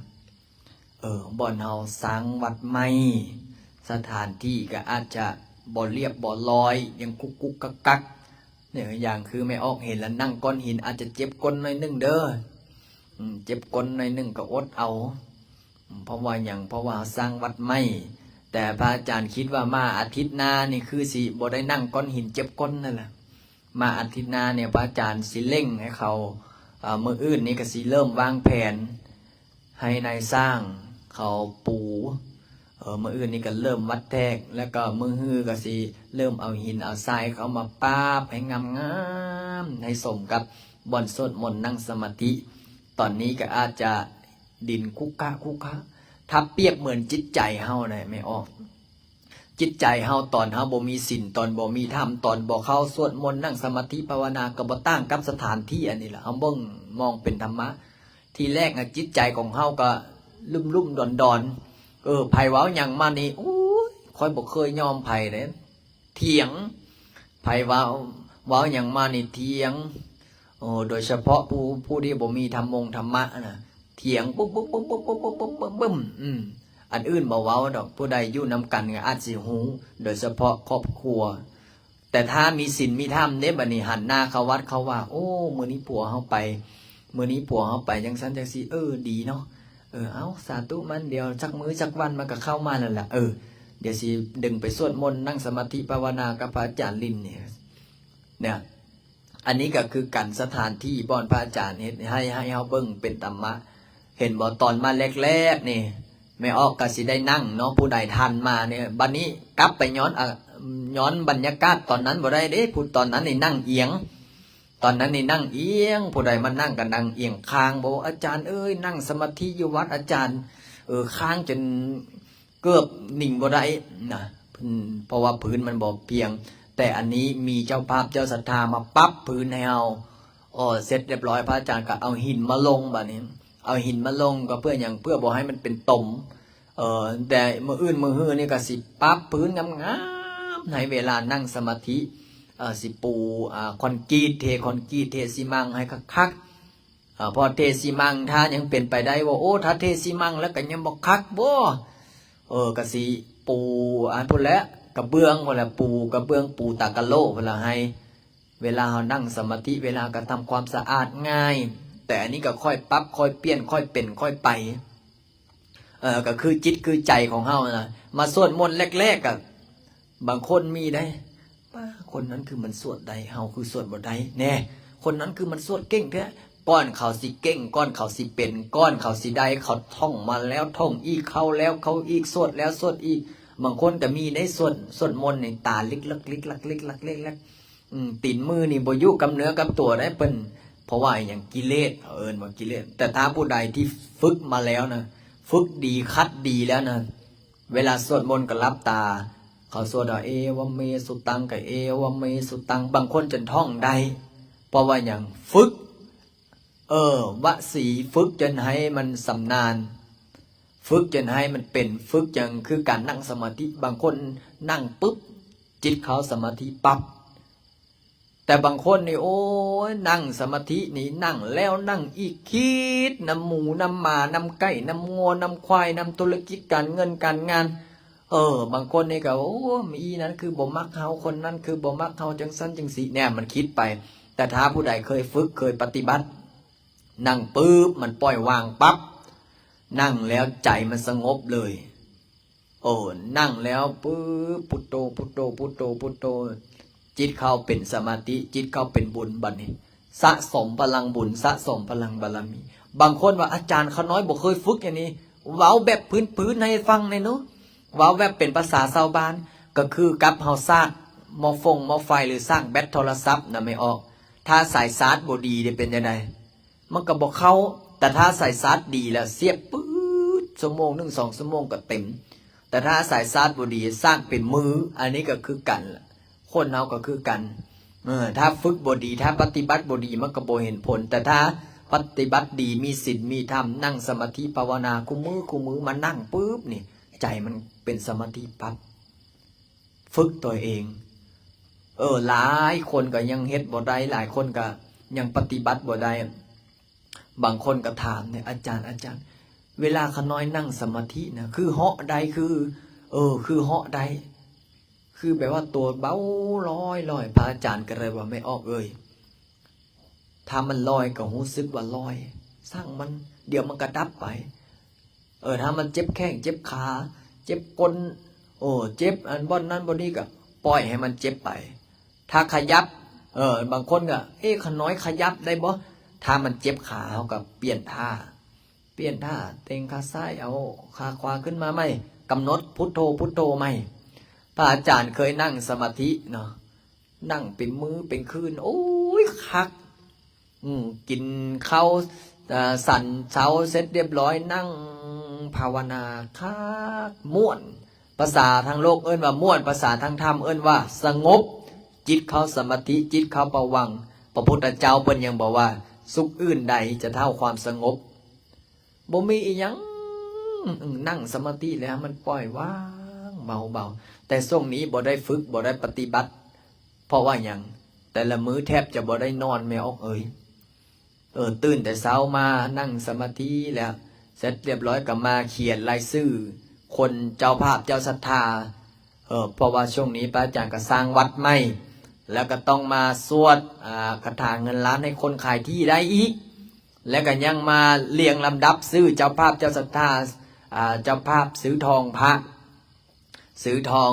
บ่อนเฮาสร้างวัดใหม่สถานที่ก็อาจจะบ่เรียบบ่ลอยยังกุกกักเนี่ยอย่างคือไม่ออกเห็นแล้วนั่งก้อนหินอาจจะเจ็บก้นหน่อยนึงเด้อเจ็บก้นหน่อยนึงก็อดเอาเพราะว่าสร้างวัดใหม่แต่พระอาจารย์คิดว่ามาอาทิตย์หน้านี่คือสิบ่ได้นั่งก้อนหินเจ็บก้นนั่นแหละมาอาทิตย์หน้าเนี่ยพระอาจารย์สิเร่งให้เขามื้ออื่นนี่ก็สิเริ่มวางแผนให้นายสร้างเขาปูมื้ออื่นนี่ก็เริ่มวัดแทกแล้วก็มื้อฮือก็สิเริ่มเอาหินเอาทรายเขามาป้าบให้งามๆให้สมกับบ่อนสวดมนต์นั่งสมาธิตอนนี้ก็อาจจะดินคุกคะถ้าเปรียบเหมือนจิตใจเฮาเนี่ยไม่ออกจิตใจเฮาตอนเฮาบ่มีศีลตอนบ่มีธรรมตอนบ่เข้าสวดมนต์นั่งสมาธิภาวนาก็บ่ต่างกับสถานที่อันนี้ล่ะเฮาเบิ่งมองเป็นธรรมะทีแรกจิตใจของเฮาก็ลุ่มๆดอนไผเว้าหยังมานี่โอ้ยค่อยบ่เคยยอมไผเด้เถียงไผเว้าหยังมานี่เถียงโดยเฉพาะผู้ที่บ่มีธรรมะน่ะเถียงปุ๊บอันอื่นบ่เว้าดอกผู้ใดอยู่นำกันก็อาจสิฮู้โดยเฉพาะครอบครัวแต่ถ้ามีศีลมีธรรมเด้บัดนี้หันหน้าเข้าวัดเขาว่าโอ้มื้อนี้ผัวเฮาไปจังซั่นจังซี่ดีเนาะเอาสาธุมันเดี๋ยวสักมื้อสักวันมันก็เข้ามานั่นแหละเดี๋ยวสิดึงไปสวดมนต์นั่งสมาธิภาวนากับพระอาจารย์ลินเนี่ยอันนี้ก็คือกันสถานที่บ่อนพระอาจารย์เฮ็ดให้เฮาเบิ่งเป็นธรรมะเห็นบ่ตอนมาแรกๆนี่ไม่ออกก็สิได้นั่งเนาะผู้ใดทันมาเนี่ยบัดนี้กลับไปย้อนบรรยากาศตอนนั้นบ่ได้เด้ผู้ตอนนั้นนี่นั่งเอียงตอนนั้นนี่นั่งเอียงผู้ใดมานั่งก็นั่งเอียงคางบอกอาจารย์เอ้ยนั่งสมาธิอยู่วัดอาจารย์ค้างจนเกือบนิ่งบ่ได้นะเพราะว่าพื้นมันบ่เพียงแต่อันนี้มีเจ้าภาพเจ้าศรัทธามาปั๊บพื้นให้เฮาเสร็จเรียบร้อยพระอาจารย์ก็เอาหินมาลงบัดนี้เอาหินมาลงก็เพื่อบ่ให้มันเป็นตมแต่มื้ออื่นมื้อฮื้อนี่ก็สิปั๊บพื้นงามๆให้เวลานั่งสมาธิสิปูคอนกรีตเทซีมังให้คักพอเทซีมังถ้ายังเป็นไปได้ว่าโอ้ถ้าเทซีมังแล้วก็ยังบ่คักบ่ก็สิปูพุ่นแหละกระเบื้องพุ่นแหละปูกระเบื้องปูตากะโลพุ่นละให้เวลาเฮานั่งสมาธิเวลาก็ทำความสะอาดง่ายแต่อันนี้ก็ค่อยปรับค่อยเปลี่ยนค่อยเป็นค่อยไป ก็คือจิตคือใจของเฮานะมาสวดมนต์แรกๆกับบางคนมีได้ป้าคนนั้นคือมันสวดใดเฮาคือสวดบ่ได้แน่คนนั้นคือมันสวดเก่งแท้ก้อนเขาสิเก่งก้อนเขาสิเป็นก้อนเขาสิได้เขาท่องมาแล้วท่องอีกเข้าแล้วเขาอีกสวดแล้วสวดอีกบางคนก็มีได้สวดมนต์ในตาลิกลักลิกลักลิกลักลิกลักตีนมือนี่บ่อยู่กับเนื้อกับตัวได้เปิ้นเพราะว่าอย่างกิเลสว่ากิเลสแต่ถ้าผู้ใดที่ฝึกมาแล้วนะฝึกดีคัดดีแล้วนะเวลาสวดมนต์ก็รับตาเขาสวดเอวเมสุตังกับเอวเมสุตังบางคนจนท่องได้เพราะว่าอย่างฝึกวสีฝึกจนให้มันสำนานฝึกจนให้มันเป็นฝึกอย่างคือการนั่งสมาธิบางคนนั่งปุ๊บจิตเขาสมาธิปั๊บแต่บางคนนี่โอ้ยนั่งสมาธินี่นั่งแล้วนั่งอีกคิดน้ำหมูน้ำหมาน้ำไก่น้ำงัวน้ำควายน้ำธุรกิจการเงินการงานบางคนนี่ก็โอ้มีนั้นคือบ่มักเฮาคนนั้นคือบ่มักเฮาจังสั้นจังสีเนี่ยมันคิดไปแต่ถ้าผู้ใดเคยฝึกเคยปฏิบัตินั่งปุ๊บมันปล่อยวางปั๊บนั่งแล้วใจมันสงบเลยนั่งแล้วปุ๊บพุทโธพุทโธพุทโธพุทโธจิตเข้าเป็นสมาธิจิตเข้าเป็นบุญบัดนี้สะสมพลังบุญสะสมพลังบารมีบางคนว่าอาจารย์เขาน้อยบ่เคยฝึกอย่างนี้เว้าแบบพื้นๆให้ฟังในเนาะเว้าแบบเป็นภาษาชาวบ้านก็คือกับเฮาสร้างหม้อไฟหรือสร้างแบตโทรศัพท์น่ะไม่ออกถ้าสายชาร์จบ่ดีได้เป็นจังไดมันก็บ่เข้าแต่ถ้าสายชาร์จดีแล้วเสียบปื๊ดชั่วโมงนึง2ชั่วโมงก็เต็มแต่ถ้าสายชาร์จบ่ดีสร้างเป็นมืออันนี้ก็คือกันคนเฮาก็คือกันถ้าฝึกบ่ดีถ้าปฏิบัติบ่ดีมันก็บ่เห็นผลแต่ถ้าปฏิบัติดีมีศีลมีธรรมนั่งสมาธิภาวนาคู่มือมานั่งปุ๊บนี่ใจมันเป็นสมาธิปั๊บฝึกตัวเองหลายคนก็ยังเฮ็ดบ่ได้หลายคนก็ยังปฏิบัติบ่ได้บางคนก็ถามเนี่ยอาจารย์เวลาขน้อยนั่งสมาธินะคือเหาะใดคือคือเหาะใดคือแบบว่าตัวเบาลอยพระอาจารย์ก็เลยว่าไม่ออกถ้ามันลอยก็รู้สึกว่าลอยสร้างมันเดี๋ยวมันก็ดับไปถ้ามันเจ็บแข้งเจ็บขาเจ็บก้นเจ็บอันบ่อนนั้นบ่นี้ก็ปล่อยให้มันเจ็บไปถ้าขยับบางคนก็ขน้อยขยับได้บ่ถ้ามันเจ็บขาเขาก็เปลี่ยนท่าเต็งขาซ้ายเอาขาขวาขึ้นมาไหมกำหนดพุทโธพุทโธไหมพระอาจารย์เคยนั่งสมาธิเนาะนั่งเป็นมื้อเป็นคืนโอ้ยคักกินข้าวสั่นเช้าเสร็จเรียบร้อยนั่งภาวนาคักม่วนภาษาทางโลกเอิ้นว่าม่วนภาษาทางธรรมเอิ้นว่าสงบจิตเข้าสมาธิจิตเข้าภวังค์พระพุทธเจ้าเพิ่นยังบอกว่าสุขอื่นใดจะเท่าความสงบบ่มีอีหยังนั่งสมาธิแล้วมันปล่อยวางเบาแต่ช่วงนี้บ่ได้ฝึกบ่ได้ปฏิบัติเพราะว่าหยังแต่ละมื้อแทบจะบ่ได้นอนแม่ออกตื่นแต่เช้ามานั่งสมาธิแล้วเสร็จเรียบร้อยก็มาเขียนรายชื่อคนเจ้าภาพเจ้าศรัทธาเพราะว่าช่วงนี้พระอาจารย์ก็สร้างวัดใหม่แล้วก็ต้องมาสวดคาถาเงินล้านให้คนขายที่ได้อีกแล้วก็ยังมาเรียงลำดับซื้อเจ้าภาพเจ้าศรัทธาเจ้าภาพซื้อทองพระซื้อทอง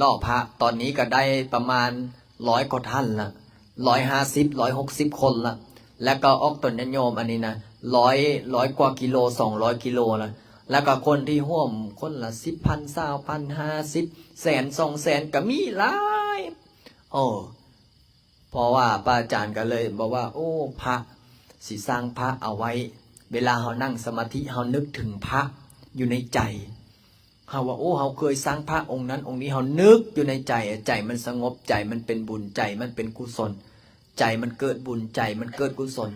ล่อพระตอนนี้ก็ได้ประมาณ100 กว่าท่านละ150 160 คนละแล้วก็ออกต้นโยมอันนี้นะ100 กว่ากิโล200 กิโลละแล้วก็คนที่ร่วมคนละ10,000 20,000 50 แสน2 แสนก็มีหลายเพราะว่าพระอาจารย์ก็เลยบอกว่าพระสิสร้างพระเอาไว้เวลาเขานั่งสมาธิเขานึกถึงพระอยู่ในใจเขาว่าเขาเคยสร้างพระองค์นั้นองค์นี้เขานึกอยู่ในใจมันสงบใจมันเป็นบุญใจมันเป็นกุศลใจมันเกิดบุญใจมันเกิดกุศล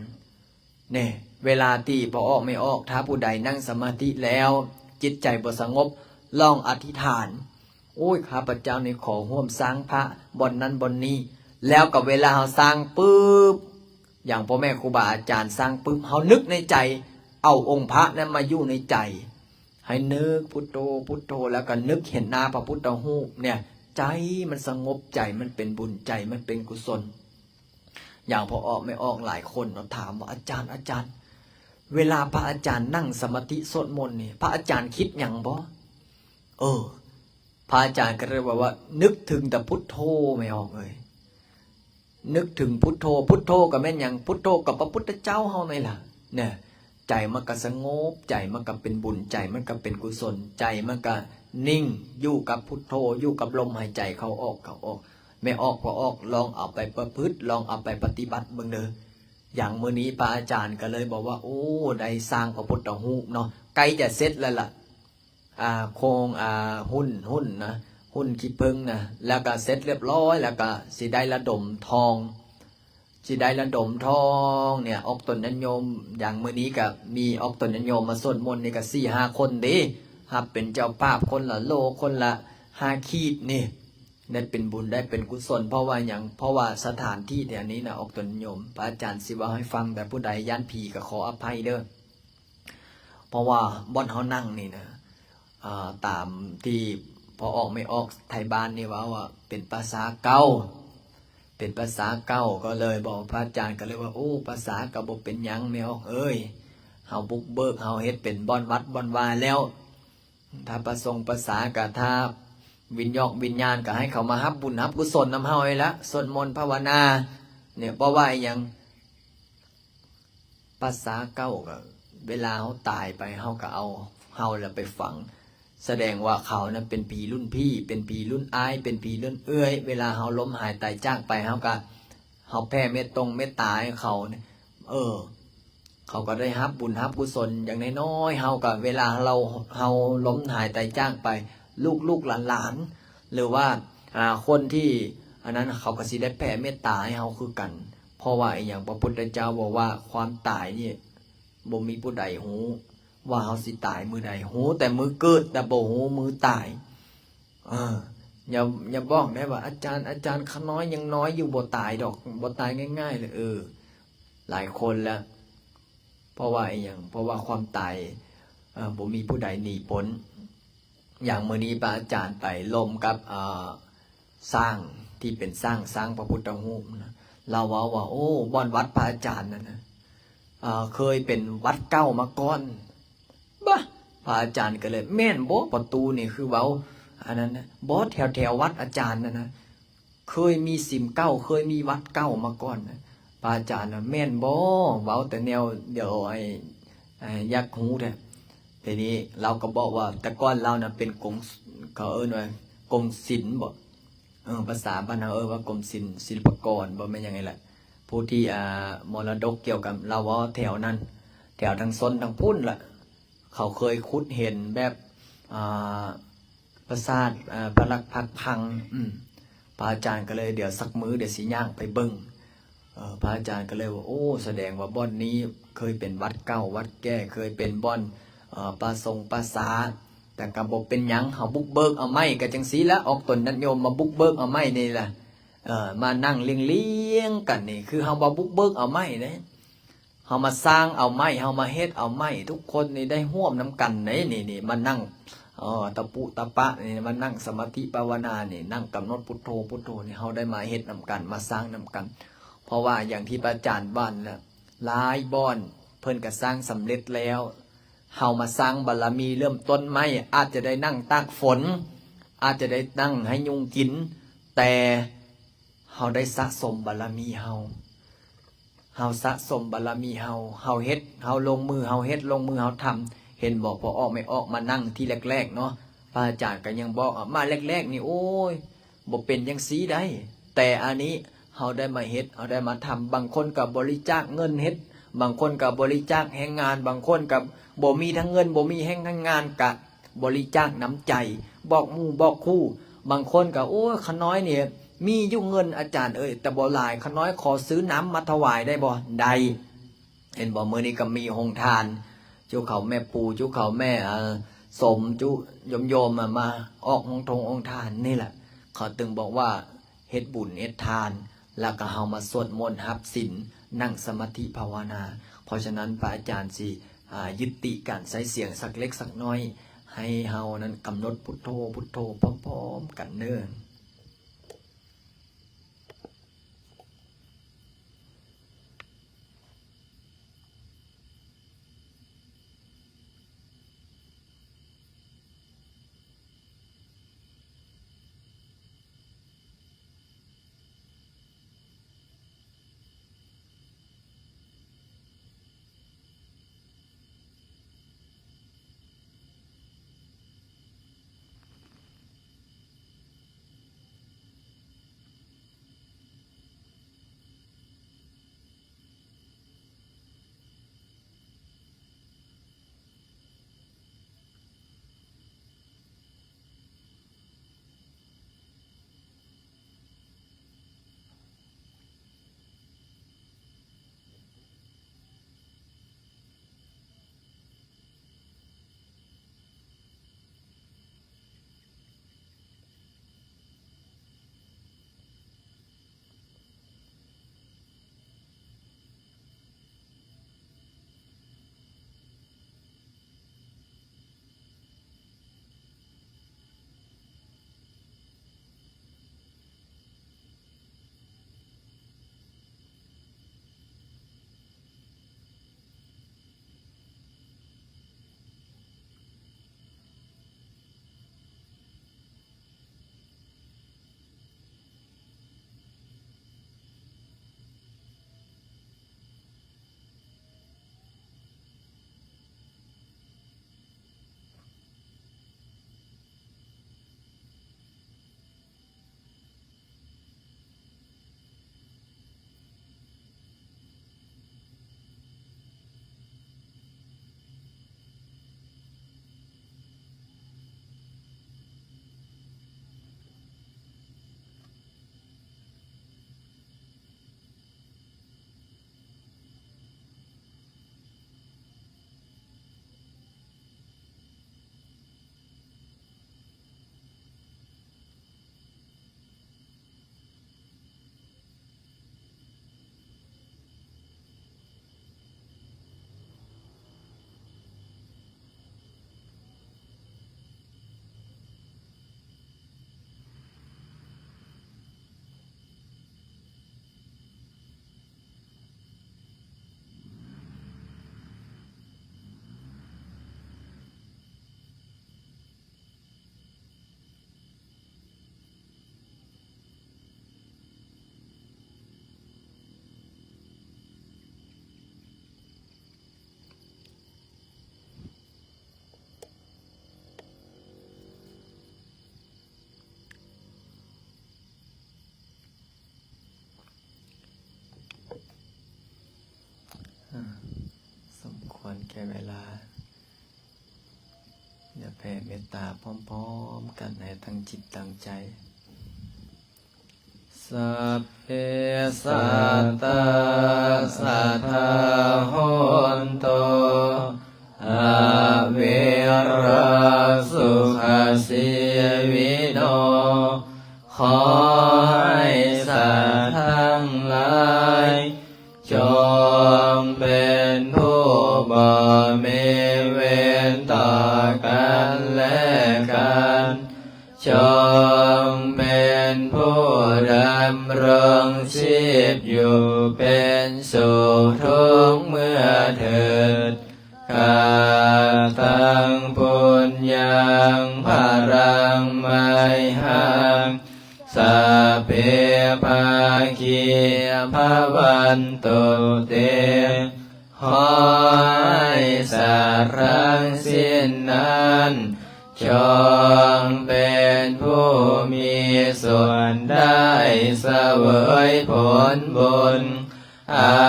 เนี่ยเวลาที่พอออกไม่ออกถ้าผู้ใดนั่งสมาธิแล้วจิตใจบ่สงบลองอธิษฐานข้าพเจ้าในขอร่วมสร้างพระบนนั้นบนนี้แล้วกับเวลาเขาสร้างปุ๊บอย่างพ่อแม่ครูบาอาจารย์สร้างปุ๊บเขานึกในใจเอาองค์พระนั้นมาอยู่ในใจให้นึกพุทโธพุทโธแล้วก็นึกเห็นหน้าพระพุทธรูปเนี่ยใจมันสงบใจมันเป็นบุญใจมันเป็นกุศลอย่างพอออกไม่ออกหลายคนเราถามว่าอาจารย์ เวลาพระอาจารย์นั่งสมาธิสวดมนต์นี่พระอาจารย์คิดหยังบ่พระอาจารย์ก็เลยบอกว่า นึกถึงแต่พุทโธไม่ออกเลยนึกถึงพุทโธพุทโธกับแม่นหยังพุทโธกับพระพุทธเจ้าเฮาไงล่ะเนี่ยใจมันก็สงบใจมันก็เป็นบุญใจมันก็เป็นกุศลใจมันก็นิ่งอยู่กับพุทโธอยู่กับลมหายใจเข้าออกไม่ออกพอออกลองเอาไปประพฤติลองเอาไปปฏิบัติเบิ่งเด้ออย่างมื้อนี้พระอาจารย์ก็เลยบอกว่าโอ้ได้สร้างพระพุทธรูปเนาะใกล้จะเสร็จแล้วล่ะโครงหุ้นนะหุ้นขี้ผึ้งนะแล้วก็เสร็จเรียบร้อยแล้วก็สิได้ระดมทองเนี่ยออกตนญาติโยมอย่างมื้อนี้ก็มีออกตนญาติโยมมาสวดมนต์นี่ก็ 4-5 คนเด้ครับเป็นเจ้าภาพคนละโลคนละ5 ขีดนี่ได้เป็นบุญได้เป็นกุศลเพราะว่าสถานที่แถวนี้นะออกตนญาติโยมพระอาจารย์สิว่าให้ฟังแต่ผู้ใดย่านผีก็ขออภัยเด้อเพราะว่าบ่อนเฮานั่งนี่นะตามที่พอออกไม่ออกไทยบ้านนี่ว่าเป็นภาษาเก่าก็เลยบอกพระอาจารย์ก็เลยว่าโอ้ภาษาก็บ่เป็นหยังแมวเอ้ยเฮาบุกเบิกเฮาเฮ็ดเป็นบ่อนวัดบ่อนวาแล้วถ้าประสงค์ภาษาก็ถ้าวิญญาณก็ให้เขามารับบุญรับกุศลนำเฮาไว้ละสวดมนต์ภาวนาเนี่ยเพราะว่าหยังภาษาเก่าก็เวลาเฮาตายไปเฮาก็เอาเฮาแล้วไปฝังแสดงว่าเขานั้นเป็นผีรุ่นพี่เป็นผีรุ่นอ้ายเป็นผีรุ่นเอื้อยเวลาเขาล้มหายตายจากไปเขาแผ่เมตตาให้เขาเนี่ยเขาก็ได้รับบุญรับกุศลอย่างน้อยๆเขาก็เวลาเราล้มหายตายจากไปลูกหลานหรือว่าคนที่อันนั้นเขาก็สิได้แผ่เมตตาให้เขาคือกันเพราะว่าอย่างพระพุทธเจ้าบอกว่าความตายนี่บ่มีผู้ใดหูว่าเขาสิตายมือใดหูแต่มือเกิดแต่บ่หูมือตายอย่าบอกได้ว่าอาจารย์ขน้อยยังน้อยอยู่บ่ตายดอกบ่ตายง่ายๆเลยหลายคนแล้วเพราะว่าเพราะว่าความตายบ่มีผู้ใดหนีพ้นอย่างมื้อนี้พระอาจารย์ไปลมกับสร้างที่เป็นสร้างพระพุทธรูปนะเราว่าโอ้บ่อนวัดพระอาจารย์นั่นนะเคยเป็นวัดเก่ามาก่อนบ้าพระอาจารย์ก็เลยแม่นบ่ประตูนี่คือเว้าอันนั้นนะบ่แถววัดอาจารย์นะเคยมีสิมเก้าเคยมีวัดเก้ามาก่อนนะพระอาจารย์นะแม่นบ่เว้าแต่แนวเดี๋ยวไอ้ยักหูแท้ทีนี้เราก็บอกว่าแต่ก่อนเรานะเป็นกงเขาว่ากงศิลป์บ่ภาษาบ้านเราว่ากรมศิลปากรบ่แม่นยังไงล่ะผู้ที่มรดกเกี่ยวกับเราว่าแถวนั้นแถวทางซนทางพุ่นล่ะเขาเคยคุดเห็นแบบปราสาทพระลักษ์พังพระอาจารย์ก็เลยเดี๋ยวสักมื้อเดี๋ยวสิย่างไปเบิ่งพระอาจารย์ก็เลยว่าโอ้แสดงว่าบ่อนนี้เคยเป็นวัดเก่าวัดแก่เคยเป็นบ่อนปราสาทแต่ก็บ่เป็นหยังเฮาบุกเบิกเอาไม้ก็จังซี่ละออกตนนันโยมมาบุกเบิกเอาไม้นี่ล่ะมานั่งเลี้ยงกันนี่คือเฮาบ่บุกเบิกเอาไม้เด้เฮามาสร้างเอาไม้เฮามาเฮ็ดเอาไม้ทุกคนนี่ได้ร่วมน้ำกันนี่มานั่งตะปุตะปะนี่มานั่งสมาธิภาวนานี่นั่งกำหนดพุทโธนี่เฮาได้มาเฮ็ดนำกันมาสร้างนำกันเพราะว่าอย่างที่พระอาจารย์บ้านน่ะหลายบ่อนเพิ่นก็สร้างสำเร็จแล้วเฮามาสร้างบารมีเริ่มต้นใหม่อาจจะได้นั่งตากฝนอาจจะได้นั่งให้ยุงกินแต่เฮาได้สะสมบารมีเฮาสะสมบารมีเฮาเฮ็ดเฮาลงมือเฮาเฮ็ดลงมือเฮาทำเห็นบอกพอออกไม่ออกมานั่งที่แรกๆเนาะพระอาจารย์ก็ยังบอกมาแรกๆนี่โอ้ยบ่เป็นจังซี่ได้แต่อันนี้เฮาได้มาเฮ็ดเฮาได้มาทำบางคนก็บริจาคเงินเฮ็ดบางคนก็บริจาคแรงงานบางคนก็บ่มีทั้งเงินบ่มีแรงงานก็บริจาคน้ำใจบอกหมู่บอกคู่บางคนก็โอ้ยขน้อยเนี่ยมีอยู่เงินอาจารย์แต่บ่หลายขน้อยขอซื้อน้ำมาถวายได้บ่ได้เห็นบ่มื้อนี้ก็มีโรงทานจุเขาแม่ปู่จุเขาแม่สมจุโยมมาออกองทานนี่แหละเขาตึงบอกว่าเฮ็ดบุญเฮ็ดทานแล้วก็เฮามาสวดมนต์รับศีลนั่งสมาธิภาวนาเพราะฉะนั้นพระอาจารย์สิยุติการใช้เสียงสักเล็กสักน้อยให้เฮานั้นกำหนดพุทโธพร้อมๆกันเด้อ แก่เวลาอย่าแผ่เมตตาพร้อมๆกันให้ทั้งจิตตั้งใจสัพเพสัตตาสัทธาโหนโตอาเวราสุขสิวิโนขอให้สัตว์ทั้งหลายจงเป็นผู้บ่มีเวรต่อกันและกันจงเป็นผู้ดำรงชีพอยู่เป็นสุขทุกเมื่อเถิดกาตังปุญญังภารังไมหังสัพเพภาคีภวันตุเตขอให้สัตว์ทั้งสิ้นนั้นจงเป็นผู้มีส่วนได้เสวยผลบุญอั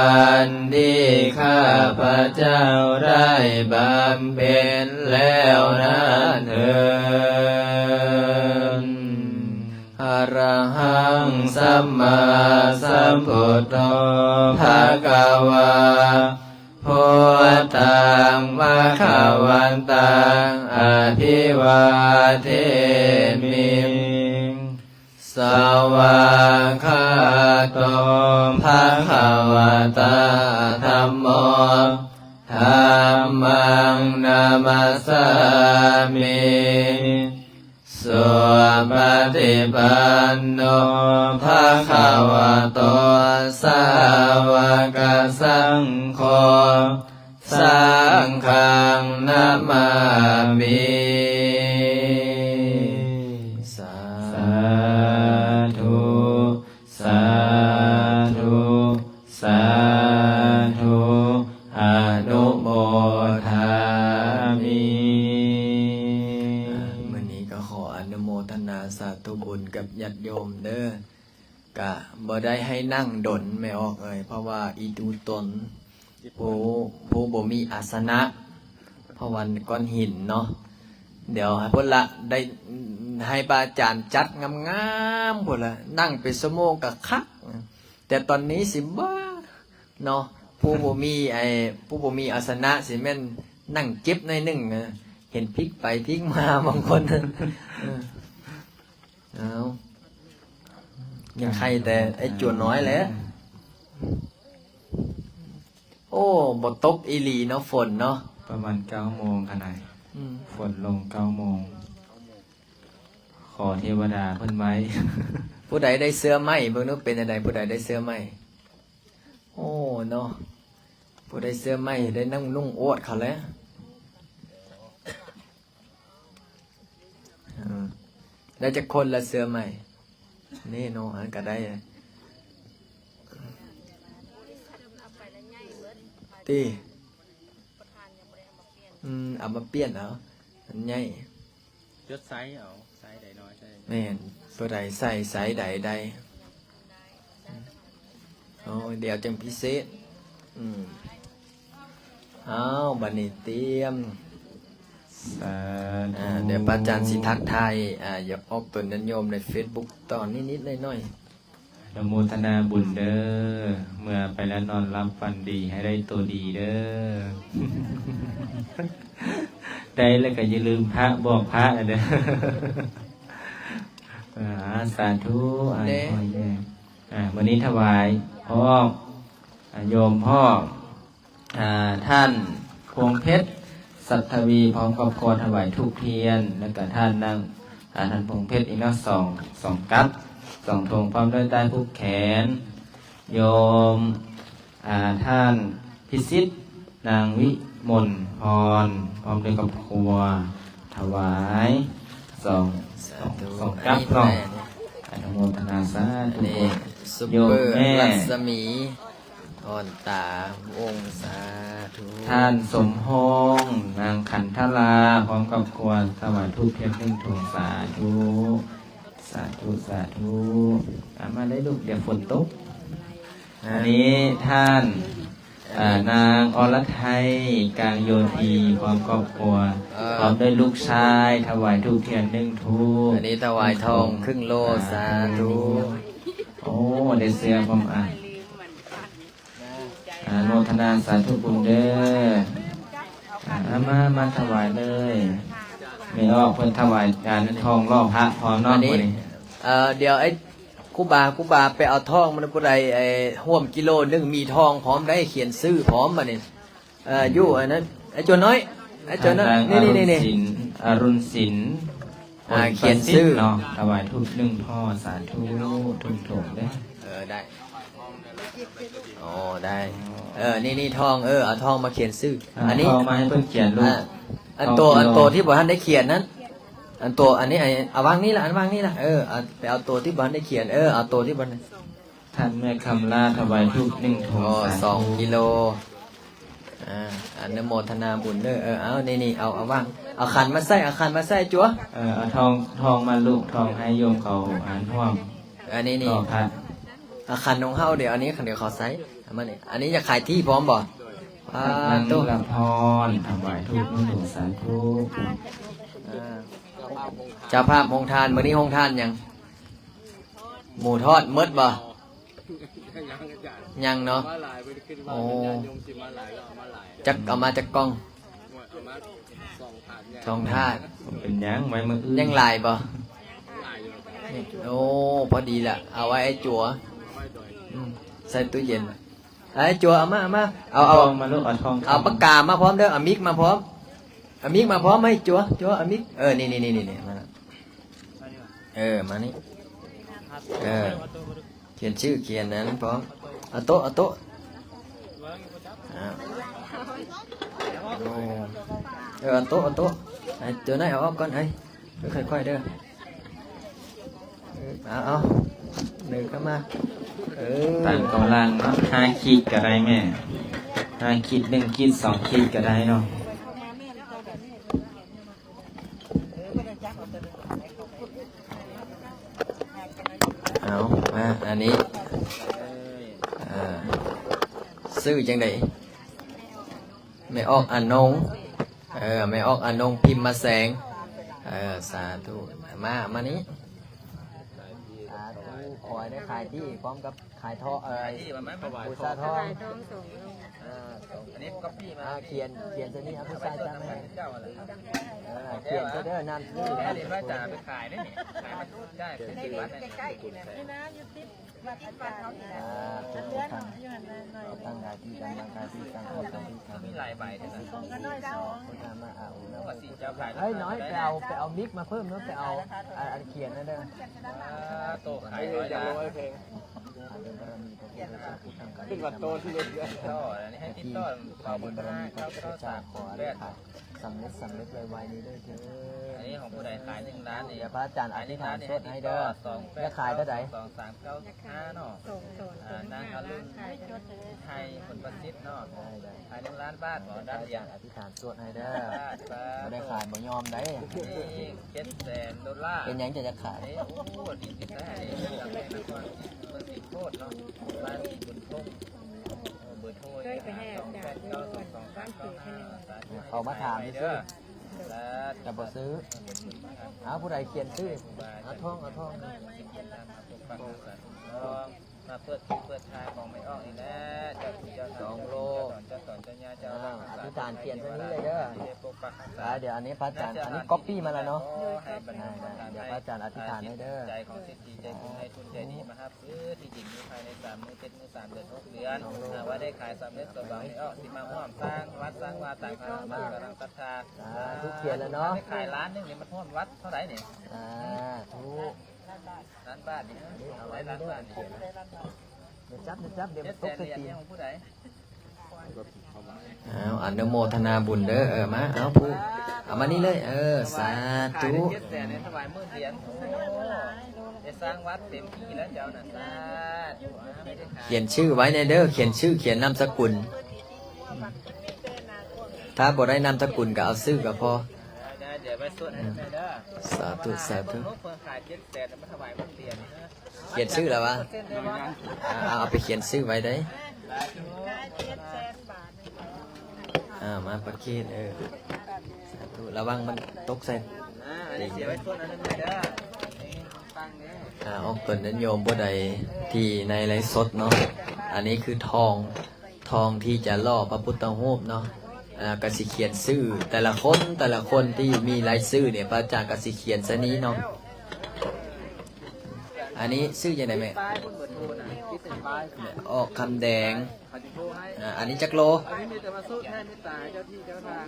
นที่ข้าพเจ้าได้บำเพ็ญแล้วนั้นเถิดอะระหังสัมมาสัมพุทโธภะคะวาพุทธังภะคะวันตังอะภิวาเทมิสวากขาโตภะคะวะตาธัมโมธัมมังนามัสสามิสุปฏิปันโนภะคะวะโตสาวกสังโฆสังฆังนามามิสาธุสาธุสาธุอนุโมทามิมื้อนี้ก็ขออนุโมทนาสาธุบุญกับญาติโยมเด้อกะบ่ได้ให้นั่งดนไม่ออกเพราะว่าอีดูตนผู้บ่มีอาสนะเพราะวันก้อนหินเนาะเดี๋ยวพุ่นละได้ให้พระอาจารย์จัดงามๆพุ่นละนั่งเป็นชั่วโมงก็คักแต่ตอนนี้สิบ้าเนาะผู้บ่มีอาสนะสิแม่นนั่งเจ็บหน่อยหนึงเห็นพลิกไปพลิกมาบางคนเอายังใครแต่ไอ้จวนน้อยแหละโอ้บ่ตกอีหลีเนาะฝนเนาะประมาณ9 โมงขนาดฝนลง9 โมงขอเทวดาเพิ่นไว้ ผู้ใดได้เสื้อไหมเบิ่งนู้นเป็นอะไรผู้ใดได้เสื้อไหมโอ้เนาะผู้ใดเสื้อไหมได้นั่งนุ่งโอดเขาแล้วได้จะคนละเสื้อไหมนี่เนาะอันก็ได้ตีเอามาเปลี่ยนเอาอันใหญ่ยศไซส์เอาไซส์ใดน้อยไซส์แม่นผู้ใดใส่ไซส์ใดใดโอ้เดี๋ยวจังพิเศษเอาบัดนี้เตรียมเดี๋ยวพระอาจารย์สิทักทายอย่าออกตนโยมใน Facebook ตอนนิดๆหน่อยอนุโมทนาบุญเด้อเมื่อไปแล้วนอนรับฝันดีให้ได้ตัวดีเด้อ ได้แล้วก็อย่าลืมพระบอกพระเด้อสาธุวันนี้ถวายพ่อโยมพ่อท่านพวงเพชรสัทธวีพร้อมกับคอถวายทุกเทียนแล้วก็ท่านนั่งท่านพวงเพชรอีกแล้วสองกั๊บ2 ธงพร้อมด้วยใต้ผูกแขนโยมท่านพิสิทธิ์นางวิมลพรพร้อมด้วยกับครัวถวายสองกั๊บเนาะอนุโมทนาสาธุโยมแม่รัศมีอ่อนตาวงสาธุท่านสมพงษ์นางขันธลาพร้อมกับครัวถวายทุกเทียน1 ถุงสาธุสาธุสาธุมาได้ลูกเดี๋ยวฝนตกอันนี้ท่าน นางอรไทยกลางโยธีความครอบครัวพร้อมด้วยลูกชายถวายทูปเทียน1 ทูป อันนี้ถวายทองครึ่งโลสาธุ โอ้ได้เสียผมโมทนาสาธุบุญเด้อมาถวายเลยไม่ออกเพิ่นถวายทองล่อพระพร้อมนอกคนนี้ เดี๋ยวไอ้ครูบาไปเอาทองมันผู้ใดห่วมกิโลนึงมีทองพร้อมได้เขียนซื้อพร้อมมาเนี่ยอยู่อันนั้นไอ้โจน้อยไอ้โจน้อยนี่อรุณศิลป์เขียนชื่อเนาะถวายทูป1 พ่อสาธุทุกถูกได้ได้อ๋อได้นี่ทองเอาทองมาเขียนชื่ออันนี้ทองมาให้เพิ่นเขียนลูกอันโตที่บ่ท่านได้เขียนนั้นอันนี้เอาวางนี่ละอันวางนี่ละไปเอาตัวที่บ่ท่านได้เขียนเอาตัวที่บ่ท่านแม่คำลาถวายทูป1 ถุง2 กิโลอนุโมทนาบุญเด้อเอานี่เอาวางเอาขันมาใส่จั๊วเอาทองมาลูกทองให้โยมเขาอ่านท่วมอันนี้เอาขันของเฮาเดี๋ยวอันนี้เดี๋ยวเขาใส่มานี่อันนี้จะขายที่พร้อมบ่ตู้ละพรถวายทูป1 ถุงสาธุเจ้าภาพโฮงทานมื้อนี้โฮงทานยังหมูทอดมดบ่ยังเนาะโอ้จักเอามาจากกล้อง2 ถาดเป็นยังไว้มื้ออื่นยังหลายบ่โอ้พอดีละเอาไว้ไอ้จั๋วใส่ตู้เย็นไอ้จั๋วเอามาเอามาลูกเอาทองเอาปากกามาพร้อมเด้อเอามิกมาพร้อมไหมจั๋วเอามิกนี่มามานี่เขียนชื่อเขียนนั้นพร้อมเอาโต๊ะเอาตัวไหนเอาออกก่อนค่อยๆเด้อเอาเดินเข้ามาตามกำลังเนาะ5 ขีดก็ได้แม่5 ขีด1 ขีด2 ขีดก็ได้เนาะเอามาอันนี้ซื้อจังไดไม่ออกอนงไม่ออกอนงพิมพ์มาแสงสาธุมานี้สาธุขอให้ได้ขายที่พร้อมกับขายทองบูชาทองอันนี้ก็พี่มาเขียนตัวนี้เอาผู้ชายจ้างให้เขียนเด้อนั่นนี่เดี๋ยวว่าจะไปขายได้เนี่ยขายมาได้เป็นสิบวัดใกล้ๆนี่นะยุติวัดอาจารย์เขาเนี่ยทุกท่านตั้งหน้าที่ตั้งหน้าที่ตั้งมีหลายใบเลยนะก็น้อยสองคนมาเอาเฮ้ยน้อยไปเอามิกมาเพิ่มแล้วไปเอาอันเขียนนั่นเด้อโตขายจะโรยเพลงขึ้นวัดโตที่เยอะๆต่อนี่ให้ติดต่อขอบุญบารมีพระพุทธเจ้าขอได้ขายสำเร็จไวๆนี้ด้วยเถิดอันนี้ของผู้ใดขาย1 ล้านนี่พระอาจารย์อธิษฐานสดให้เด้อจะขายเท่าไหร่2395เนาะนางอรุณไทยคนประสิทธิ์เนาะขาย1 ล้านบาทขอได้อย่างอธิษฐานสดให้เด้อไม่ได้ขายบ่ยอมได้$700,000เป็นยังจะขายโอ้ดีติดได้โทษเนาะบ้านที่บุญทุ่งเบอร์โทรเขามาถามซื้อจะบ่ซื้อเอาผู้ใดเขียนชื่อเอาทองมาเปิดทางของไม่ออกอีกแล้วเจ้า2 โลเจ้าอธิษฐานเขียนตรงนี้เลยเด้อเดี๋ยวอันนี้พระอาจารย์อันนี้ก๊อปปี้มาแล้วเนาะเดี๋ยวพระอาจารย์อธิษฐานให้เด้อใจของเศรษฐีใจบุญให้ทุนใจดีมาครับที่จริงมีภายใน3 มื้อ 7 มื้อ 3 เดือน 6 เดือนว่าได้ขายสำเร็จสมหวังไม่ออกที่มาร่วมสร้างวัดสร้างวาต่างพระมากำลังศรัทธาทุกเขียนแล้วเนาะได้ขาย1 ล้านนี่มันท่วมวัดเท่าไหร่เนี่ยทุก1 ล้านบาทนี่เอาไว้1 ล้านบาทเดี๋ยวจับเดี๋ยวตกตีอนุโมทนาบุญเด้อมาเอามานี่เลยสาธุสร้างวัดเต็มที่แล้วเจ้าน่ะเขียนชื่อไว้ในเด้อเขียนชื่อเขียนนามสกุลถ้าบ่ได้นามสกุลก็เอาชื่อก็พอสาธุเขียนชื่อแล้ววะเอาไปเขียนชื่อไว้ได้ มาประเคนสาธุระวังมันตกใส่ อันนี้เสียไว้ทวนอันนั้นไม่ได้ตั้งเนี่ย ออกตนนั้นโยมผู้ใดที่ในไลฟ์สดเนาะอันนี้คือทองที่จะล่อพระพุทธรูปเนาะกสิเขียนชื่อแต่ละคนที่มีรายชื่อเนี่ยพระอาจารย์กสิเขียนซะนี้เนาะอันนี้ชื่อยังไงแม่ ป้ายบนเบอร์โทรนะที่เป็นป้าย ออกคำแดง เขาจะโทรให้ อันนี้จักโล อันนี้มีแต่มาสู้แทนไม่ตายเจ้าที่เจ้าทา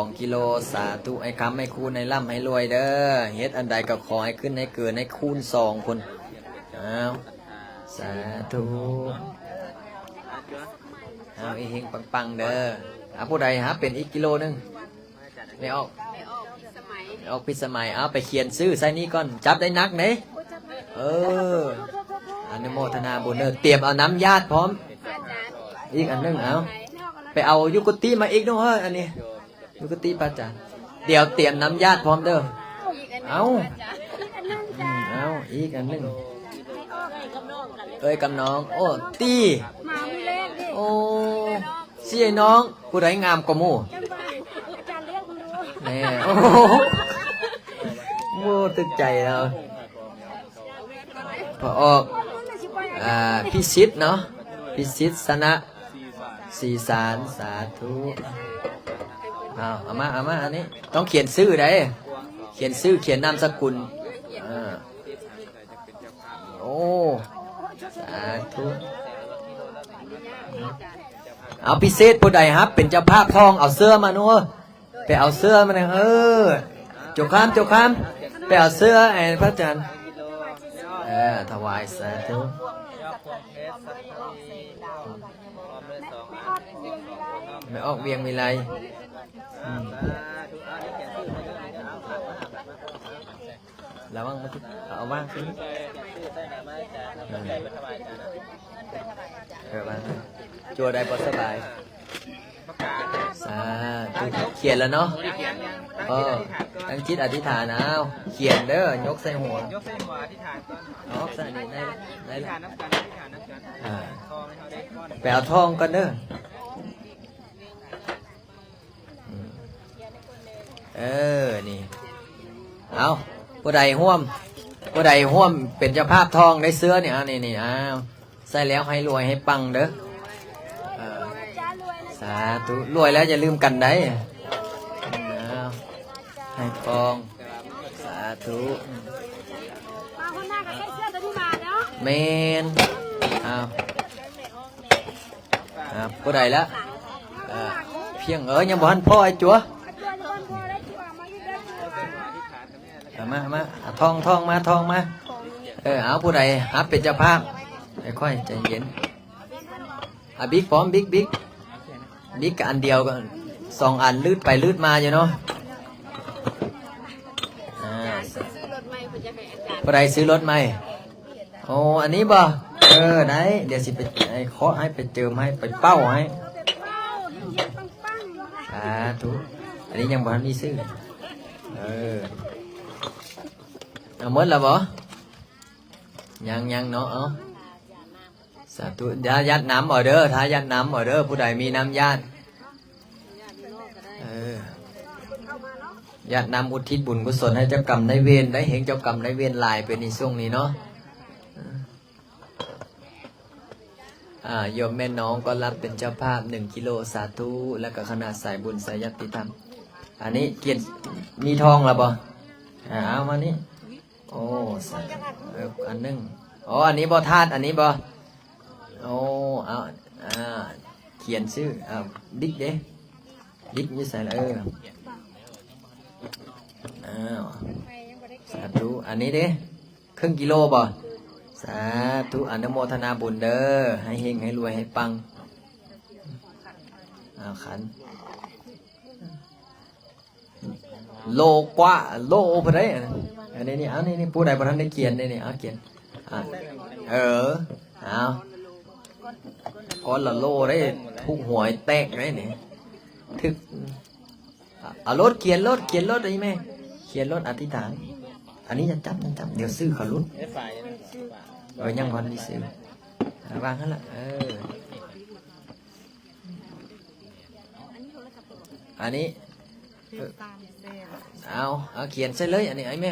ง 2 กิโลสาธุไอ้คำให้คูณให้ร่ำให้รวยเด้อเฮ็ดอันใดก็ขอให้ขึ้นให้เกินให้คูณ2คนอ้าวสาธุเอาอีเฮงปังๆเด้อผู้ใดหาเป็นอีกกิโลนึงไม่ออกพิสมัยเอาไปเขียนซื้อใส่นี้ก่อนจับได้นักไหนอนุโมทนาบุญเด้อเตรียมเอาน้ำญาติพร้อมอีกอันนึงเอาไปเอายุกติมาอีกด้วยเฮ้ยอันนี้ยุกติป้าจ๋าเดี๋ยวเตรียมน้ำญาติพร้อมเด้อเอาอีกอันนึงกำน้องโอ้ตีโอ้เสียน้องผู้ใดงามกว่าหมู่แน่โอ้โหตึกใจแล้วพอออกพิชิตเนาะพิชิตสนะสีสารสาธุเอามาอันนี้ต้องเขียนชื่อได้เขียนชื่อเขียนนามสกุลโอ้สาธุเอาพิเศษผู้ใดครับเป็นเจ้าภาพทองเอาเสื้อมานัวไปเอาเสื้อมาเนี่ยจกข้ามไปเอาเสื้อไอ้พระอาจารย์ถวายสาธุไม่ออกเวียงมีไรแล้วว่างมาเอาว่างสิว่างจัวได้พอสบายสาธุเขียนแล้วเนาะตั้งจิตอธิษฐานเอาเขียนเด้อยกใส่หัวย กเส้นหัวอธิษฐานก่อน ออกใส่นี่ได้ อธิษฐานน้ำกันอธิษฐานน้ำกันทองให้เขาได้ก้อน ไปเอาทองกันเด้อนี่เอาผู้ใดห่วมเป็นเจ้าภาพทองได้เสื้อเนี่ยนี่ใส่แล้วให้รวยให้ปังเด้อสาธุรวยแล้วอย่าลืมกันได้ให้ปองสาธุเมนผู้ใดละเพียงยังบ่ทันพ่อไอ้จัวมาทองมาเอาผู้ใดฮับเป็นเจ้าภาพค่อยใจเย็นบิ๊กพร้อมบิ๊กกับอันเดียวก็2 อันลืดไปลืดมาอยู่เนาะผู้ใดซื้อรถใหม่โอ้อันนี้บ่ไหนเดี๋ยวสิไปเคาะให้ไปเจิมให้ไปเป้าให้ถูกอันนี้ยังบ่ทันมีซื้อเอาหมดแล้วบ่ยังเนาะสาธุยัดน้ำออเดอร์ถ้ายัดน้ำออเดอร์ผู้ใดมีน้ำยัดยัดน้ำอุทิศบุญกุศลให้เจ้ากรรมนายเวรได้เห็นเจ้ากรรมนายเวรลายเป็นในช่วงนี้เนาะโยมแม่น้องก็รับเป็นเจ้าภาพ1 กิโลสาธุแล้วก็คณะสายบุญสายยัตติธรรมอันนี้เกียรติมีทองแล้วบ่เอามานี่โอ้อันนึงอันนี้บ่ธาตุอันนี้บ่เอาเขียนชื่อดิ๊กเด้ดิ๊กยี่ใส่แล้วสาธุอันนี้เด้ครึ่งกิโลบ่สาธุอนุโมทนาบุญเด้อให้เฮงให้รวยให้ปังขันโลกว่าโลพอได้อันนี้เอานี่ผู้ใดบ่ทันได้เขียนนี่เอาเขียนเอาก้อนละโลได้ทุกหวยแตกได้นี่ถึกเอารถเขียนรถได้ไหมเขียนรถอธิษฐานอันนี้จะจับเดี๋ยวซื้อเขาลุ้นยังวันนี้ซื้อวางนั่นแหละ อันนี้เอาเขียนใส่เลยอันนี้ไอ้แม่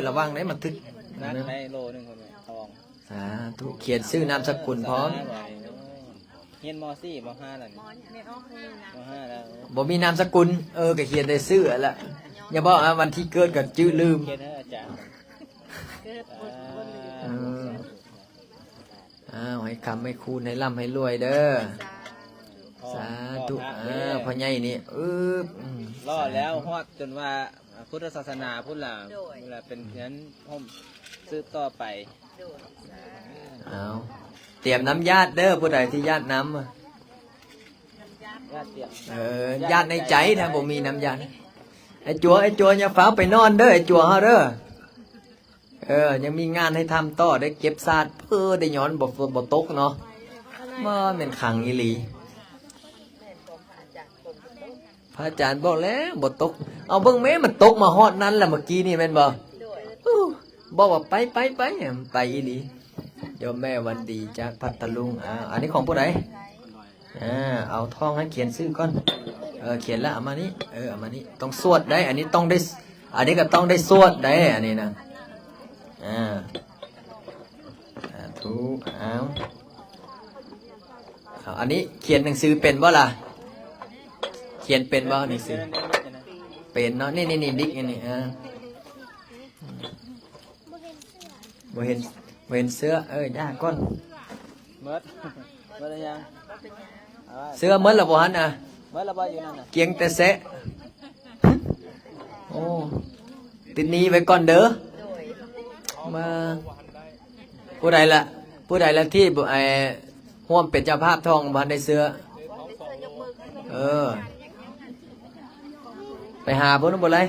ระวังได้มันทึก นัดในโลนึงคนเนี่ยทอง สาธุเขียนชื่อนามสกุลพร้อม เฮียนมอสี่มห้าแล้วนี่มห้าแล้ว บ่มีนามสกุลก็เขียนได้ชื่อละอย่าบอกวันที่เกิดกับชื่อลืม เขียนให้อาจารย์ ให้คำให้คูณให้ร่ำให้รวยเด้อสาธุพ่อใหญ่นี่รอดแล้วฮอดจนว่าพุทธศาสนาพุทธลาเวลาเป็นนั้นผมซื้อต่อไป เอาเตรียมน้ำญาติเด้อผู้ใดที่ญาติน้ำญาติเตียมญาติในใจถ้าบ่มีน้ำญาติไอ้จัวอย่าฟ้าไปนอนเด้อไอ้จัวเฮาเด้อยังมีงานให้ทำต่อได้เก็บศาสตร์ได้ย้อนบ่ตกเนาะมันเป็นขังอีหลีพระอาจารย์บอกแล้วบ่ตกเอาเบิ่งแม่มันตกมาฮอดนั้นแหละเมื่อกี้นี่แม่นบ่บอกว่าไปอีหลีโยมแม่วันดีจากพัทลุงอันนี้ของผู้ใดเอาทองให้เขียนชื่อก่อนเขียนแล้วเอามานี่เอามานี่ต้องสวดได้อันนี้ต้องได้อันนี้ก็ต้องได้สวดได้อันนี้นะถูกอันนี้เขียนหนังสือเป็นบ่ล่ะเขียนเป็นบ่หนังสือเป็นเนาะนี่ดิกนี่บ่เห็นเสื้อยากก้อนเมื่อยังเสื้อเมื่อละบ่ฮันเมื่อละบ่อยู่นั่นน่ะเกียงแต่เสะโอ้ติดนี้ไว้ก่อนเด้อมาผู้ใดละที่ร่วมเป็นเจ้าภาพทองบ้านได้เสื้อไปหาเพิ่นบ่เลย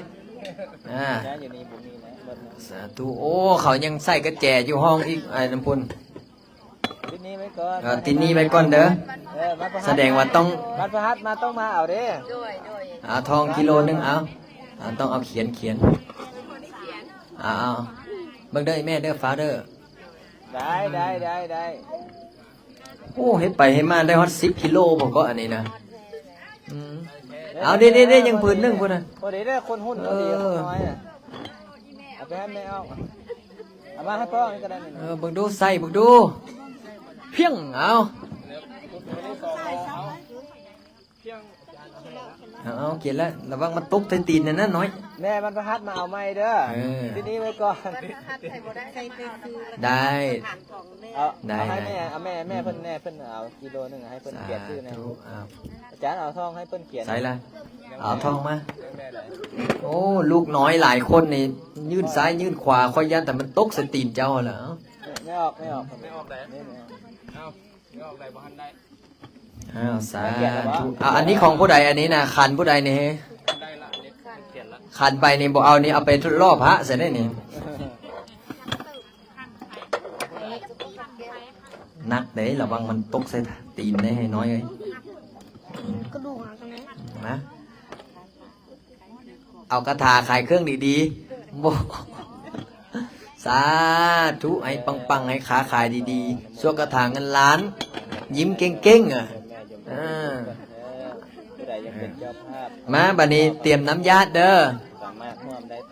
สาธุโอ้เขายังใส่กระแจอยู่ห้องอีกน้ำพุนติดนี้ไว้ก่อน ติดนี้ไว้ก่อนเด้อแสดงว่าต้องวัดพระหัตถ์มาต้องมาเอาเด้ทองกิโลนึงต้องเอาเขียนเอาเบิ่งเด้อแม่เด้อฟ้าเด้อได้โอ้เฮ็ดไปให้มาได้ฮอด10กิโลบ่ก็อันนี้นะเอาเด้ยังพื้นนึงพุ่นน่ะพอดีได้คนหุ้นพอดีน้อยเอาไปให้แม่เอามาให้พ่อนี่ก็ได้เบิ่งดูใส่เบิ่งดูเพียงเอาเขียนแล้วระวังมันตกใส่ตีนนั่นนะน้อยแม่มันประหัตมาเอาไม้เด้อทีนี้ไว้ก่อนได้ให้แม่เพิ่นเอากิโลนึงให้เพิ่นเขียนชื่อนะอาจารย์เอาทองให้เพิ่นเขียนใส่ละเอาทองมาโอ้ลูกน้อยหลายคนนี่ยื่นซ้ายยื่นขวาค่อยยันแต่มันตกใส่ตีนเจ้าเหรอไม่ออกได้ไม่ออกได้บ่ทันได้สาธุอันนี้ของผู้ใดอันนี้นะคันผู้ใดนี่คันไปนี่บอกเอานี่เอาไปรอบพระเสร็จได้นี่นักเด้ระวังมันตกใส่ตีนได้ให้น้อยเลยกระดูกหางกันนะเอากระถาขายเครื่องดีๆบอกสาธุให้ปังๆให้ขาขายดีๆช่วงกระถางเงินล้านยิ้มเก่งๆมาบัดนี้เตรียมน้ำญาติเด้อ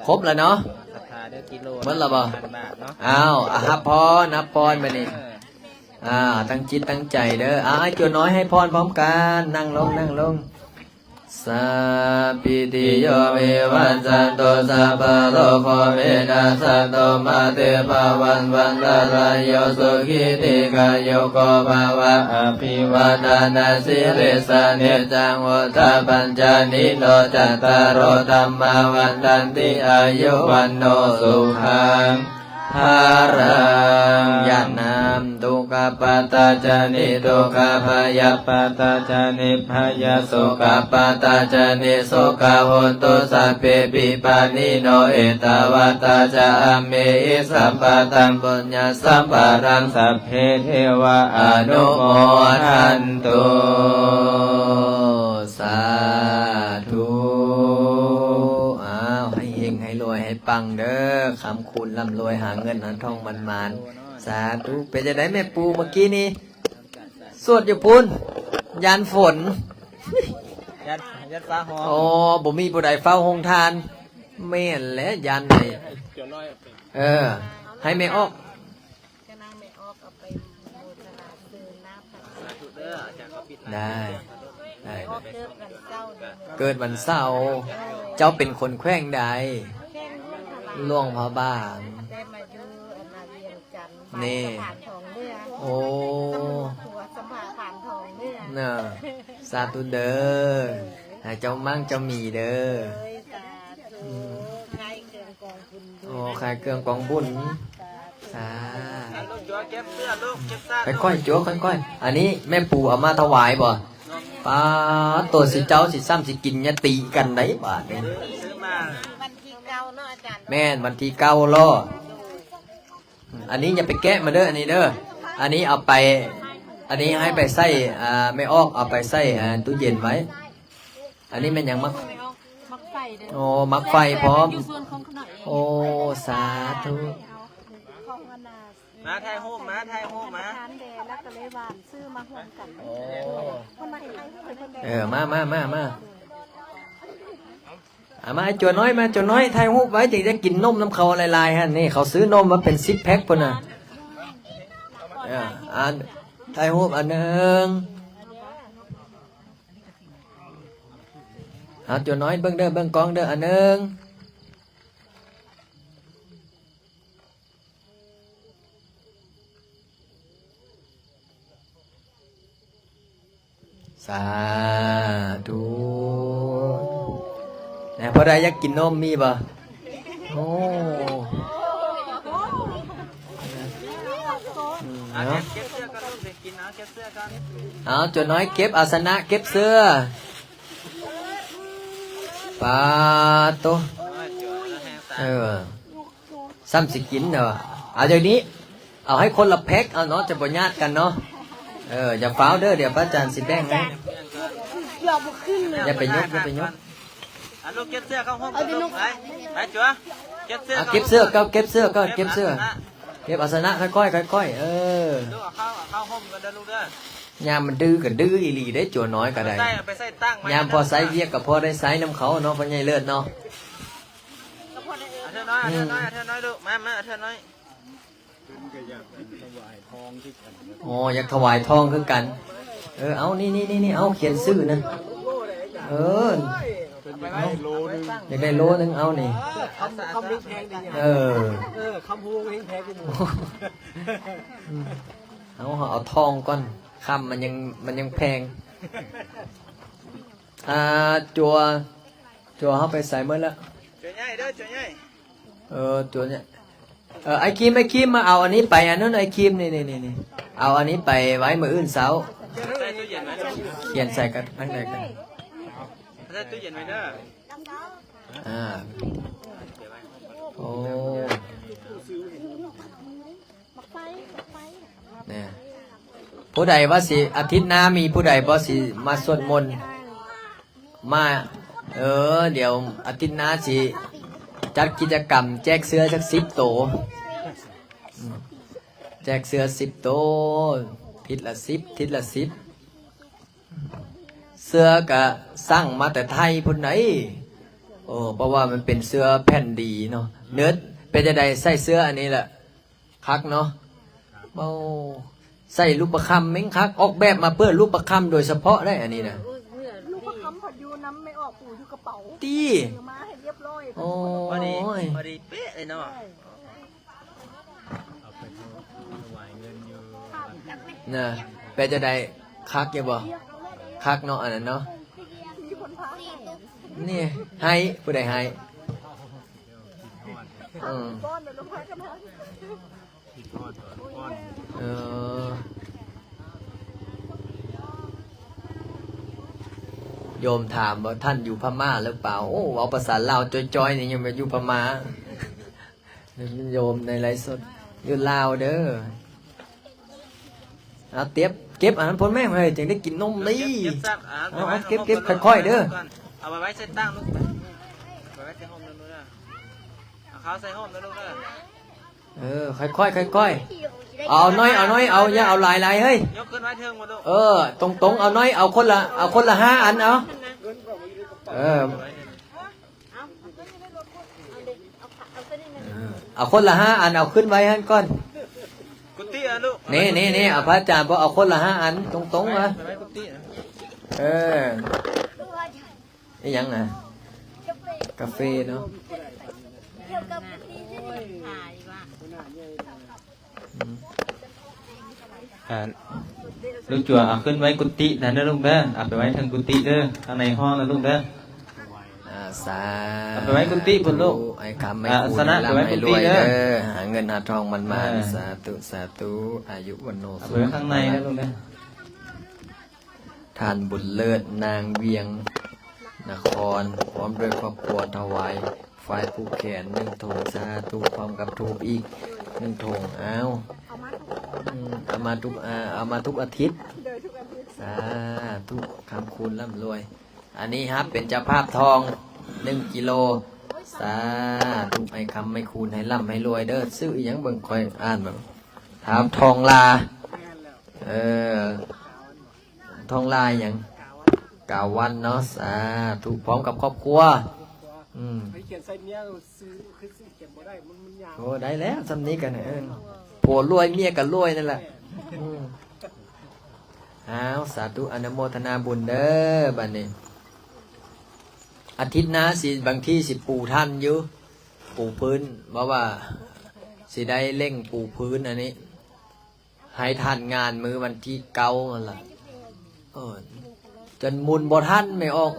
ครบแล้วเนาะเมื่อละบ่ฮับพรนับพรบัดนี้ตั้งจิตตั้งใจเด้อให้ตัวน้อยให้พรพร้อมกันนั่งลงสัพพิติโยวิวัชชันตุสัพพะโลกวินาศตุมาเตภวันตรายโยสุขิติกายุโกภวะอภิวาทนาสิริสนิจังวุฒาปัญจนิโนจัตตารโอธัมมาวันตันติอายุวันโนสุขังภารังญาณนามทุกขปัตตาจานิทุกขพยาปัตตาจานิพยาสุขปัตตาจานิสุขโหตุสัพเพปิปานิโนเอตวัตตาจาเมอิสัพพตังปุญญาสัมปะรังสัพเพเทวะอนุโมทันตุสาธุให้รวยให้ปังเด้อคำคุณร่ำรวยหาเงินหาทองมันสาธุเป็นจะได้แม่ปูเมื่อกี้นี้สวดอยู่ปุ้นยานฝน ยัดฟ้าหอม โอ้บ่มีผู้ใดเฝ้าโรงทานแม่นและยันนี่ เกี่ยวน้อย ให้แม่ออก จะนั่งไม่ออกเอาไปโมทนาซื้อน้ำผัด สาธุเด้ออาจารย์เขาปิด ได้ได้ ออกเดิมกันเจ้าเดิม เกิดวันเสาร์เจ้าเป็นคนแขวงใด แค่นี้ค่ะ หลวงพระบาง ได้มาอยู่อนาเวียงจันทร์ นี่ ผ่านทองเรือ โอ้ หัวสมภาผ่านทองเรือ น่ะสาธุเด้อให้เจ้ามั่งเจ้ามีเด้อ เอ้ยสาธุใครเกินกองคุณดู โอ้ใครเกลืองกองบุญสา ลูกจัวเก็บเสื้อลูกเก็บซ่า ค่อยๆจัวค่อยๆอันนี้แม่ปู่เอามาถวายบ่ป้าตัวสิเจ้าสิซ้ำสิกินเนี่ยตีกันได้บาดนี้ ซื้อมา วันที่เก้าเนาะอาจารย์ แม่นวันที่เก้าล้ออันนี้อย่าไปแกะมาเด้ออันนี้เด้ออันนี้เอาไป อันนี้ให้ไปใส่ไม่ออกเอาไปใส่ตู้เย็นไว้ อันนี้มันยังมัก มักไฟเด้อ โอ้มักไฟพร้อม อยู่ส่วนของขนม โอ้สาธุ ของอนา มาไทยโฮมมาไทยโฮมมา ทานแดงแล้วก็เลยหวานซื้อมาห่วมกัน โอ้ คนมาให้คนแดง มามาจวนน้อยมาจวนน้อยไทยฮูบไว้จึงจะกินนมน้ำเขาลายๆฮะนี่เขาซื้อนมมาเป็น10 แพ็คพุ่นน่ะอันไทยฮูบอันหนึงเอาจวนน้อยเบิ่งเด้อเบิ่งกองเด้ออันหนึงสาธุนะพอได้อยากกินนมมีบ่โอ้ เอา เนาะ เก็บเสื้อกันลูกเด็กกินเอาเก็บเสื้อกัน เอาจนน้อยเก็บอาสนะเก็บเสื้อปาโต จัวแล้วแห้งตา ซ้ำสิกินเด้อเอาอย่างนี้ เอาให้คนละแพ็คเอาเนาะจะบ่ญาติกันเนาะอย่าฟ้าวเด้อเดี๋ยวพระอาจารย์สิแบ่งให้ หลอกขึ้นเลย อย่าไปยกอย่าไปยก อ่ะลูกเก็บเสื้อเข้าห้องกันลูกไปจัวเก็บเสื้อ เอาเก็บเสื้อก็เก็บเสื้อก็เก็บเสื้อเก็บอาสนะค่อยๆค่อยๆลูกเอาเข้าห้องกันเด้อลูกเด้อย ามมันดื้อก็ดื้ออีหลีได้จัวน้อยก็ได้ ไปใส่ตั้ง ยามพอไซเวียกก็พอได้ไซน้ำเขาเนาะพ่อใหญ่เลิศเนาะ เธอน้อยเธอน้อยเธอน้อยลูกมาเธอน้อย อ๋ออยากถวายทองคือกัน เอานี่เอาเขียนชื่อนะอยากได้โลนึงเอานี่ คำนี้แพงดี คำพูดแพงดี เอาทองก่อนคำมันยังแพงจัวเข้าไปใส่เมื่อแล้ว จุ๋ยใหญ่เด้อจุ๋ยใหญ่ จัวเนี่ยไอ้ครีมมาเอาอันนี้ไปอันนั้นไอ้ครีมนี่เอาอันนี้ไปไว้มื้ออื่นเช้า ใส่ตู้เย็นไว้เด้อ เขียนใส่กันตั้งใจกัน ใส่ตู้เย็นไว้เด้อ โอ้เนี่ยผู้ใดว่าสิอาทิตย์หน้ามีผู้ใดบ่สิมาสวดมนต์มาเดี๋ยวอาทิตย์หน้าสิจัดกิจกรรมแจกเสื้อสัก10 โตแจกเสื้อ10 โตทิศละ10เสื้อก็สั่งมาแต่ไทยพุ่นไหนเพราะว่ามันเป็นเสื้อแผ่นดีเนาะเนื้อเป็นจะได้ใส่เสื้ออันนี้แหละคักเนาะใส่รูปประคำมั้งคักออกแบบมาเพื่อรูปประคำโดยเฉพาะได้อันนี้นะ ลูกประคำผัดยูน้ำไม่ออกปู่อยู่กระเป๋า ตี เดี๋ยวมาให้เรียบร้อย โอ้ พอดีเป๊ะเลยเนาะ น่ะเป็นจะได้คักอยังบ่คักเนาะอันนั้นเนาะนี่ให้ผู้ใดให้ก้อนเดี๋ยวลงพักกันนะ โยมถามว่าท่านอยู่พม่าหรือเปล่าโอ้เอาภาษาลาวจอยๆนี่ยังไปอยู่พม่าโยมในไลฟ์สดอยู่ลาวเด้อเอาเก็บอันนั้นพ้นแม่เลยจึงได้กินนมนี่เก็บค่อยๆเด้อ เอาไปไว้ใส่ตั้งลูกไปไว้ใส่ห้องนึงด้วยเอาเขาใส่ห้องนึงลูกเด้อ ค่อยๆเอาน้อยเอาอย่าเอาหลายเฮ้ย ยกขึ้นไว้เทิงมาลูก ตรงเอาน้อยเอาคนละ5 อันเอา เอาคนละ5 อันเอาขึ้นไว้ให้ก่อน กุฏิอ่ะลูก นี่เอาพระอาจารย์บอกเอาคนละ5 อันตรงๆมา ไปไว้กุฏินะ นี่ยังไงกาแฟเนาะ ลูกจั่วเอาขึ้นไว้กุฏินั่นนะลูกเด้อเอาไปไว้ทางกุฏิเด้อข้างในห้องนะลูกเด้อ สา เอาไปไว้กุฏิพุ่นลูก ไอ้คำไม่ ส คูณ นะไปไว้ ร่ำให้ กุ ร ฏิ วย เด้ เด้ อ อหาเงินหาทองมันมาสาธุอายุวันโน เอา สุ ไปไว้ข้างในนะลูกเด้อ ทานบุญเลิศนางเวียงนครพร้อมด้วยครอบครัวถวายฝ่ายผู้แขน1 ถุงสาธุพร้อมกับทูปอีก1 ถุงเอามาทุกอาทิตย์สาธุคำคูณร่ำรวย อันนี้ครับเป็นเจ้าภาพทอง1 กิโลสาธุไอ้คำไม่คูณให้ร่ำให้รวยเด้อซื้ออีหยังเบิ่งคอยอ่านแบบถามทองลาทองลาอย่าง9 วันเนาะสาธุพร้อมกับครอบครัวเขียนใส่เมียซื้อคือซื้อเขียนบ่ได้มันยาว โอ้ได้แล้วสำนี้กันผัวรวยเมียก็รวยนั่นแหละอ้าวสาธุอนุโมทนาบุญเด้อบัดนี้อาทิตย์หน้าสิบางที่สิปูท่านอยู่ปูพื้นเพราะว่าสิได้เร่งปูพื้นอันนี้ให้ท่านงานมือวันที่9นั่นแหละจนมุนบ่ท่านไม่ออก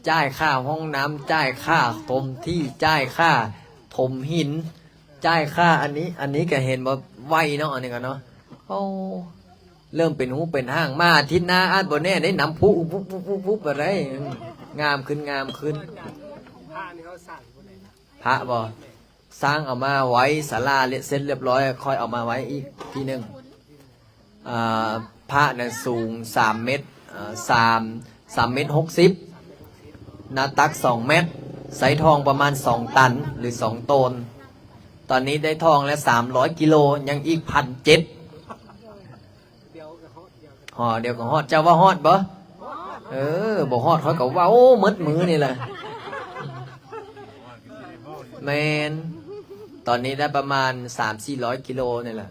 จ่ายค่าห้องน้ำจ่ายค่าถมที่จ่ายค่าถมหินจ่ายค่าอันนี้ก็เห็นว่าไวเนาะอันนี้กันเนาะเริ่มเป็นหูเป็นห้างมาอาทิตย์หน้าอาจบ่แน่ได้นำปุ๊บอะไรงามขึ้นผ้านี่เขาสั่งบ่ได้ พระบ่สร้างเอามาไว้ศาลาเสร็จเรียบร้อยค่อยเอามาไว้อีกทีนึงพระเนี่ยสูง3 เมตร3 เมตร 60หน้าตัก2 เมตรใส่ทองประมาณ2 ตันหรือ2 โตนตอนนี้ได้ทองแล้ว300 กิโลยังอีก1,700ห่อเดียวกับฮอดเจ้าว่าฮอดบ่บ่ฮอดเขาก็ว่าโอ้มืดมือนี่แหละแมนตอนนี้ได้ประมาณ300-400 กิโลนี่แหละ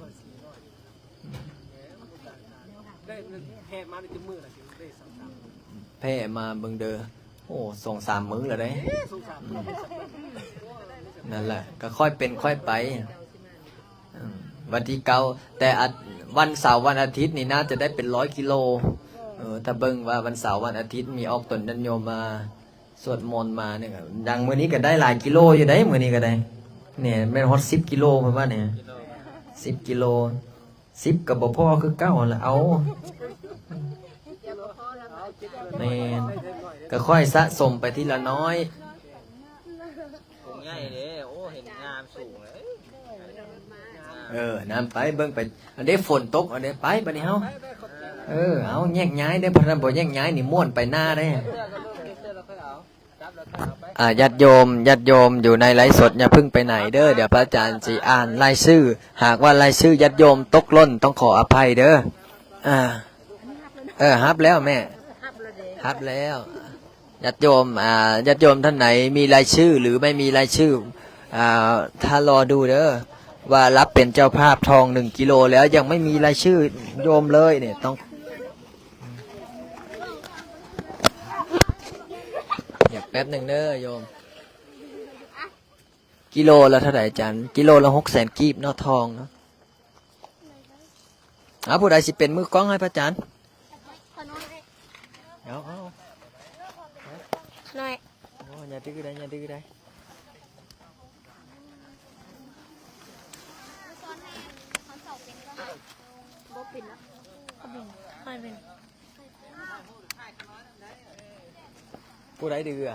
ได้แห่มาในมือละได้แพ่มาเบิ่งเด้อโอ้2-3 มื้อแล้วได้นั่นแหละก็ค่อยเป็นค่อยไปวันที่9แต่วันเสาร์วันอาทิตย์นี่น่าจะได้เป็น100 กิโลถ้าเบิ่งว่าวันเสาร์วันอาทิตย์มีออกตนญาติโยมมาสวดมนต์มาเนี่ยดังมื้อนี้ก็ได้หลายกิโลอยู่ได้มื้อนี้ก็ได้เนี่ยแม่นฮอด10 กิโลเพิ่นว่าเนี่ย10 กิโล10ก็บ่พอคือเก่าล่ะเอาแม่นก็ค่อยสะสมไปทีละน้อยสูงใหญ่เด้โอ้เห็นงามสูงเลย น้ำไปเบิ่งไปอันนี้ฝนตกอันนี้ไปบัดนี้เฮาเอาแยกย้ายได้อพระบ่แยกย้ายนี่ม่วนไปหน้าได้ญาติโยมอยู่ในไลฟ์สดอย่าเพิ่งไปไหนเด้อเดี๋ยวพระอาจารย์สิอ่านรายชื่อหากว่ารายชื่อญาติโยมตกหล่นต้องขออภัยเด้อฮับแล้วแม่ฮับแล้วญาติโยมท่านไหนมีรายชื่อหรือไม่มีรายชื่อถ้ารอดูเด้อว่ารับเป็นเจ้าภาพทอง1 กิโลแล้วยังไม่มีรายชื่อโยมเลยเนี่ยต้องอยากแป๊บหนึ่งเด้อโยมกิโลละเท่าไหร่อาจารย์กิโลละ600,000 กีบเนาะทองเนาะผู้ใดสิเป็นมือกล้องให้พระอาจารย์เอาหน่อยอย่าดื้อได้บ่ปิดแล้วไม่เป็น ผู้ใดดื้อบ่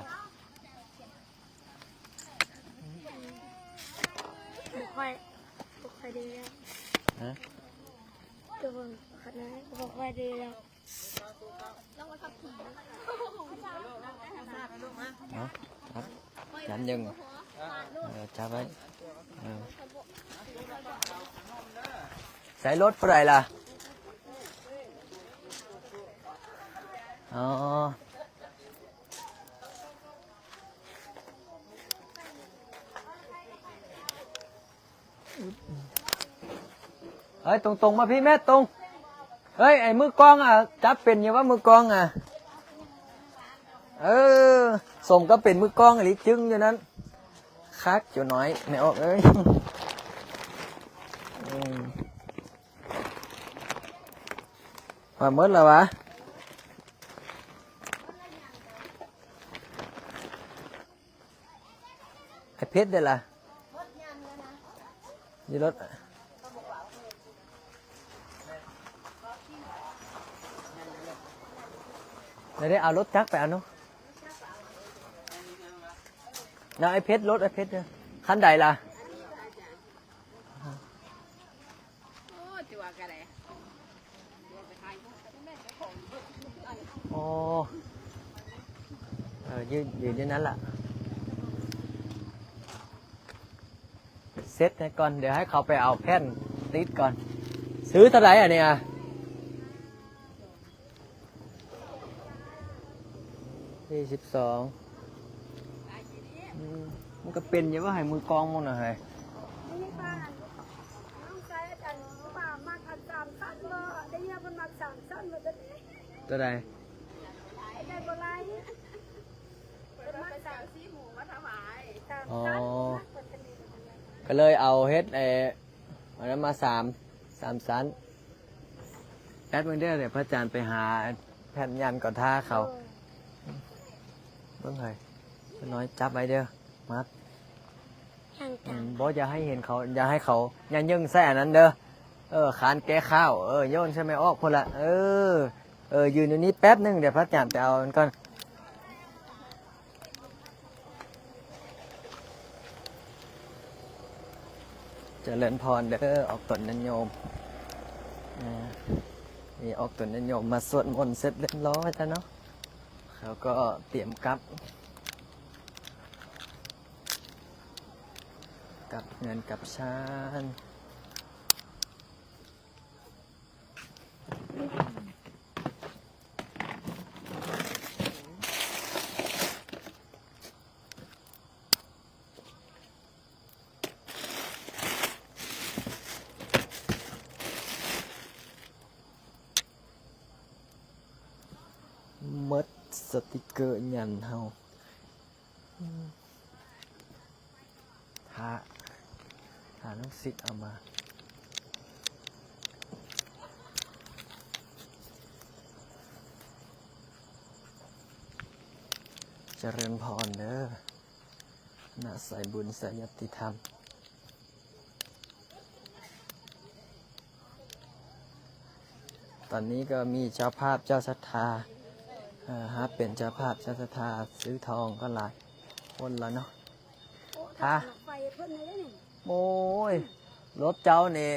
ค่อยดีแล้วตัวเบิ่งขนาดบ่ค่อยดีแล้วยันยังจับไว้ใส่รถผู้ใดล่ะ เฮ้ยตรงๆมาพี่แม่ตรงเฮ้ยไอ้มือกองอ่ะจับเป็นยังว่ามือกองอ่ะส่งก็เป็นมือกองอะไรจึงอยู่นั้นคักจุน้อยไม่ออกเอ้ยมาเมื่อแล้ววะไอ้เพชรได้ล่ะยี่รถได้เอารถจักรไปเอาเนาะแล้วไอ้เพชรรถไอ้เพชรเนี่ยคันใดล่ะโอ้ยืนอยู่นั้นล่ะเซ็ตให้ก่อนเดี๋ยวให้เขาไปเอาแผ่นติดก่อนซื้อเท่าไหร่อ่ะเนี่ย22มันก็เป็นอย่างว่าให้มือกองมั้งนะเฮ้ยตัวใดอ๋อก็เลยเอาเฮ็ดอันนั้นมาสามชั้นแอดมึงได้เดี๋ยวพระอาจารย์ไปหาแผ่นยันก่อนท่าเขาเบิ่งให้น้อยจับไว้เด้อมัดบอสอย่าให้เห็นเขาอย่าให้เขายันยึ่งแส่นั้นเด้อขานแก้ข้าวโยนใช่ไหมออกพอละยืนอยู่นี้แป๊บนึงเดี๋ยวพระอาจารย์ไปเอาก่อนเจริญพรเด้อออกตนนันโยมนี่ออกตนนันโยมมาสวดมนต์เสร็จเรียบร้อยแล้วเนาะเขาก็เตรียมกลับเงินกับชานมดสติกเกอร์ยันเฮาหาน้องสิทธิ์เอามาเจริญพรเด้อน่าใส่บุญใส่ยติธรรมตอนนี้ก็มีเจ้าภาพเจ้าศรัทธาฮะเป็นเจ้าภาพเจ้าศรัทธาซื้อทองก็หลายคนแล้วเนาะค่ะโอ้ยรถเจ้าเนี่ย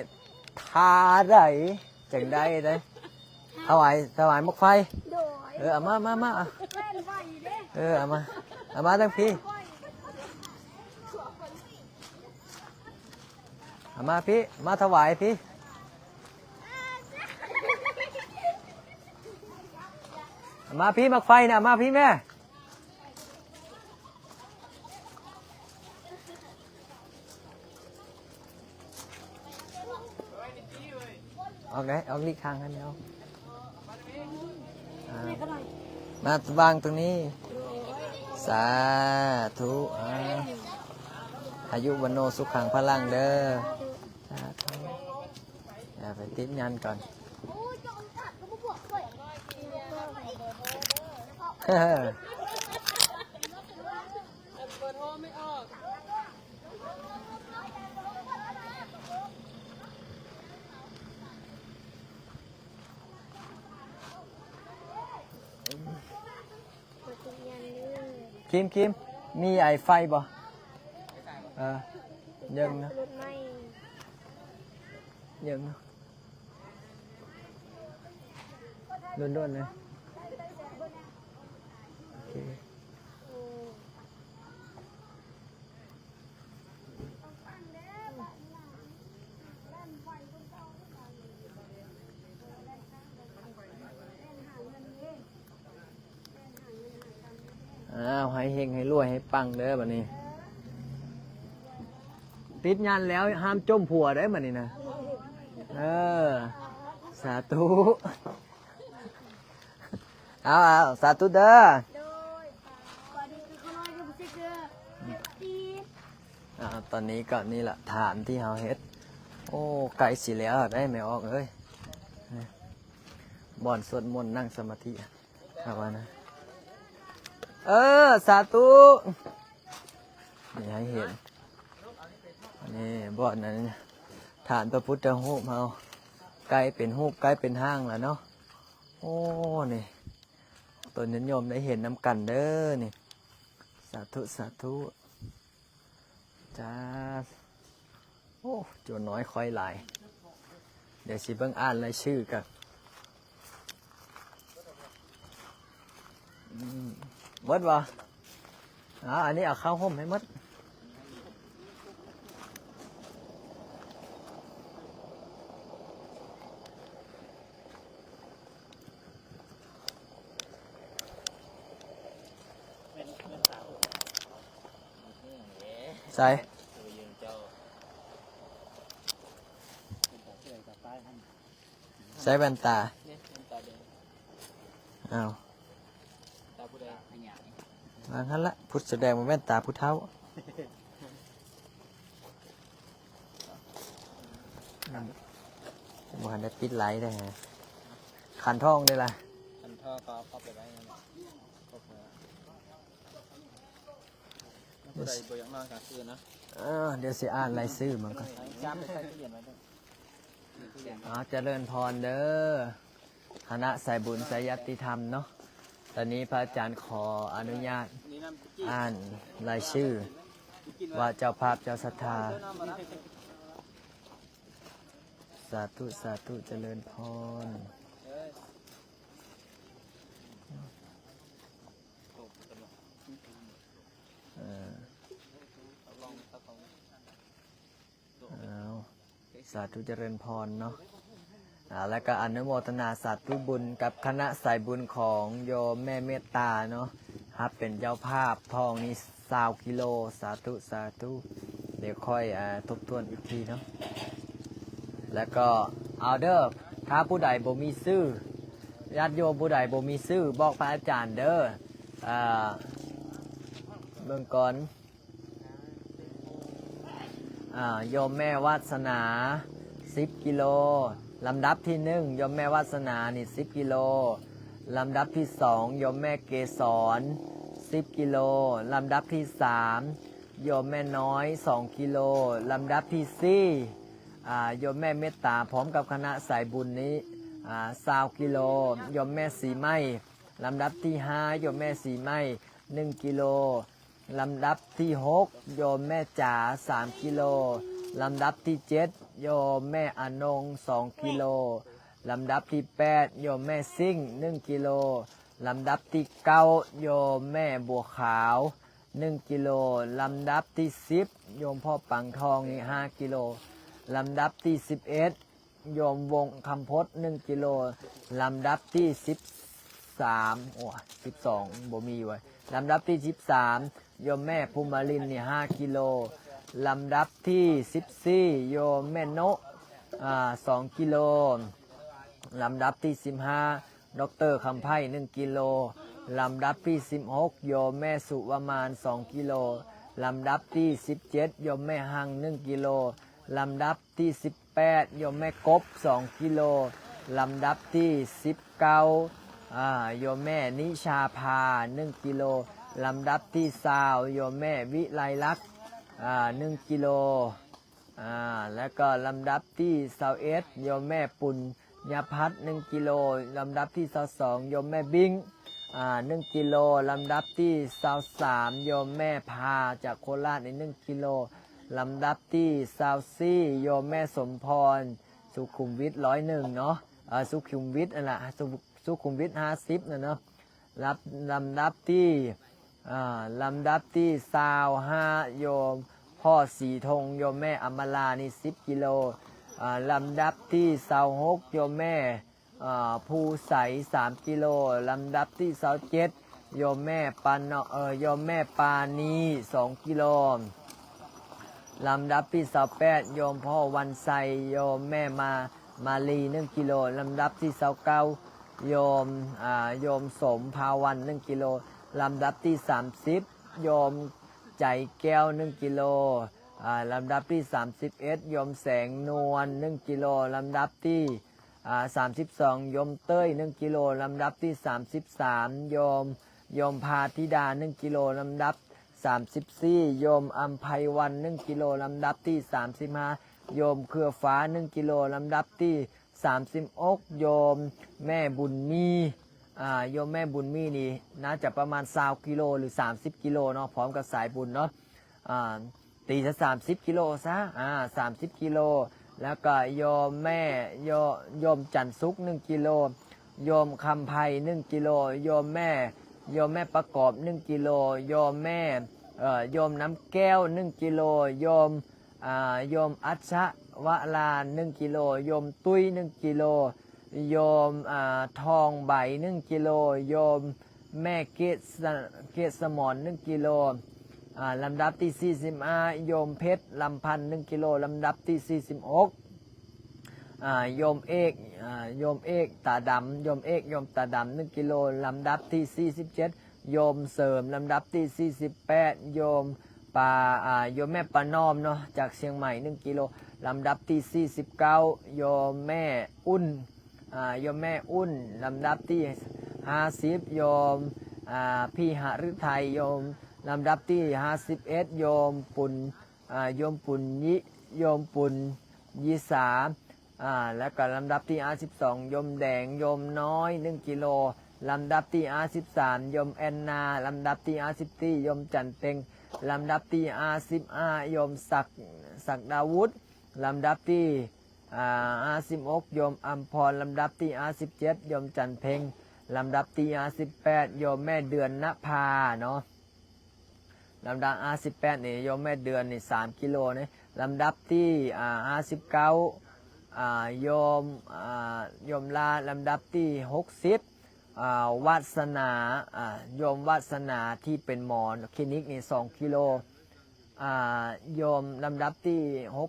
ทาได้จังได้เลยถวายมกไฟเอามาเอามาตั้งพี่เอามาพี่มาถวายพี่เอามาพี่มกไฟนะเอามาพี่แม่ออกไหนออกลีกทางกันเดียวมาวางตรงนี้สาธุอายุวันโนสุขังพลังเด้อสาธุอย่าไปติดยันก่อนคิมมีไอไฟบ่ยังนะยังนะด้วนๆเลยโอเคให้เฮงให้รวยให้ปังเด้อบัดนี้ ปี ติดงานแล้วห้ามจมผัวได้มานี่นะสาธุเอาสาธุเด้อ โดยก่อนที่เขาน้อยก็ไม่ใช่เกลือตี ตอนนี้ก็นี่แหละฐานที่เฮาเฮ็ดโอ้ไก่สิแล้วได้ไม่ออกเอ้ยบ่อนสวดมนต์นั่งสมาธิครับว่านะสาธุนี่ให้เห็นนี่บ่อนนั้นฐานพระพุทธรูปเฮาไก่เป็นรูปไก่เป็นห้างแล้วเนาะโอ้นี่ตัวนิยมได้เห็นน้ำกันเด้อนี่สาธุสาธุจ้าโอ้จวนน้อยค่อยหลายเดี๋ยวสิเบิ่งอ่านรายชื่อกันมดบ่อันนี้เอาเข้าห่มให้มดใส่ใส่แว่นตาอ้าววางนั้นละพุทธแสดงมาแว่นตาพุทธเท้าบ้านได้ปิดไหลได้ฮะขันทองได้ละ คันท่อก็เข้าไปได้นั่นแหละครบแล้วผู้ใดบ่อยากนอนกลางคืนนะ เดี๋ยวสิอ่านรายชื่อมันก็ จ้าไปใส่ตู้เย็นไว้ด้วย เจริญพรเด้อคณะสายบุญสายยติธรรมเนาะตอนนี้พระอาจารย์ขออนุญาต นี่น้ำจี้ อ่านรายชื่อ ว่าเจ้าภาพเจ้าศรัทธาสาธุสาธุเจริญพรสาธุเจริญพรเนาะแล้วก็อนุโมทนาสาธุบุญกับคณะสายบุญของโยมแม่เมตตาเนาะครับเป็นเจ้าภาพทองนี้20 กิโลสาธุสาธุเดี๋ยวค่อยทบทวนอีกทีเนาะแล้วก็เอาเด้อถ้าผู้ใดบ่มีชื่อญาติโยมผู้ใดบ่มีชื่อบอกพระอาจารย์เด้อเบื้องก่อนโยมแม่วาสนา10 กิโลลำดับที่1โยมแม่วาสนานี่10 กิโลลำดับที่2โยมแม่เกศร10 กิโลลำดับที่3โยมแม่น้อย2 กิโลลำดับที่4โยมแม่เมตตาพร้อมกับคณะสายบุญนี้20 กิโลโยมแม่สีไม้ลำดับที่5โยมแม่สีไม้1 กิโลลำดับที่6โยมแม่จ๋า3 กิโลลำดับที่7โยมแม่อนง2 กิโลลำดับที่8โยมแม่ซิ่ง1 กิโลลำดับที่9โยมแม่บัวขาว1 กิโลลำดับที่10โยมพ่อปังทองนี่5 กิโลลำดับที่11โยมวงคำพด1 กิโลลำดับที่13โอ้12บ่มีไว้ลำดับที่13โยมแม่ภูมิลินนี่5 กิโลลำดับที่14โยมแม่โนะ2 กิโลลำดับที่15ดรคำไพ่1 กิโลลำดับที่16โยมแม่สุวมาน2 กิโลลำดับที่17โยมแม่หัง1 กิโลลำดับที่18โยมแม่กบ2 กิโลลำดับที่19โยมแม่นิชาภา1 กิโลลำดับที่20โยมแม่วิไลลักษณ์1 กิโลแล้วก็ลำดับที่21โยมแม่ปุญญพัฒน์1 กิโลลำดับที่22โยมแม่บิ้ง1 กิโลลำดับที่23โยมแม่พาจากโคราช1 กิโลลำดับที่24โยมแม่สมพรสุขุมวิท101เนาะสุขุมวิทนั่นแหละสุขุมวิท50นะเนาะลำดับที่25โยมพ่อสีธงโยมแม่อมรานี่10 กิโลลำดับที่26โยมแม่ภูใส3 กิโลลำดับที่27โยมแม่โยมแม่ปานี2 กิโล ลำดับที่28โยมพ่อวันไซโยมแม่มาลี1กิโลลำดับที่29โยมโยมสมภาวัน1กิโลลำดับที่30โยมใจแก้ว1กิโลลำดับที่31โยมแสงนวล1กิโลลำดับที่32โยมเต้ย1กิโลลำดับที่33โยมพาธิดา1กิโลลำดับ34โยมอัมไพวัน1กิโลลำดับที่35โยมเครือฟ้า1กิโลลำดับที่36โยมแม่บุญมีโยมแม่บุญมีนี่น่าจะประมาณ20กิโลหรือ30กิโลเนาะพร้อมกับสายบุญเนาะตีซะ30กิโลซะ30กิโลแล้วก็โยมแม่โยมจันสุก1กิโลโยมคำไพ1กิโลโยมแม่ประกอบ1กิโลโยมแม่โยมน้ำแก้ว1กิโลโยมอัชวรา1กิโลโยมตุ้ย1กิโลโยมทองใบ1กิโลโยมแม่เกศสมร1กิโลลำดับที่45โยมเพชรลำพันธ์1กิโลลำดับที่46โยมเอกตาดำโยมตาดำ1กิโลลำดับที่47โยมเสริมลำดับที่48โยมแม่ปานอมเนาะจากเชียงใหม่1กิโลลำดับที่49โยมแม่อุ่นลำดับที่50โยมพี่หฤทัยโยมลำดับที่51โยมปุณยิสาแล้วก็ลำดับที่52โยมแดงโยมน้อย1กิโลลำดับที่53โยมแอนนาลำดับที่54โยมจันเต็งลำดับที่55โยมศักดาวุฒิลำดับที่56โยมอัมพรลำดับที่57โยมจันเพ็งลำดับที่58โยมแม่เดือนณภาเนาะลำดับ58นี่โยมแม่เดือนนี่3กิโลนะลำดับที่59โยมลาลำดับที่60วาสนาโยมวาสนาที่เป็นหมอคลินิกนี่2กิโลโยมลำดับที่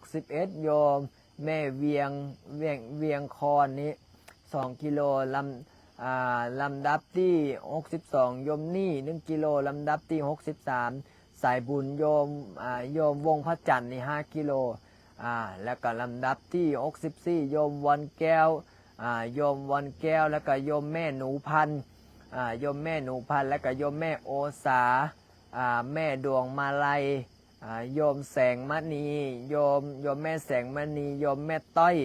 61โยมแม่เวียงคอนนี้2กิโลลำดับที่62โยมนี่1กิโลลำดับที่63สายบุญโยมวงพระจันทร์นี่5กิโลแล้วก็ลำดับที่64โยมวันแก้วโยมวันแก้วแล้วก็โยมแม่หนูพันโยมแม่หนูพันแล้วก็โยมแม่โอสาแม่ดวงมาลัยโยมแสงมณีโยมแม่แสงมณีโยมแม่ต้อย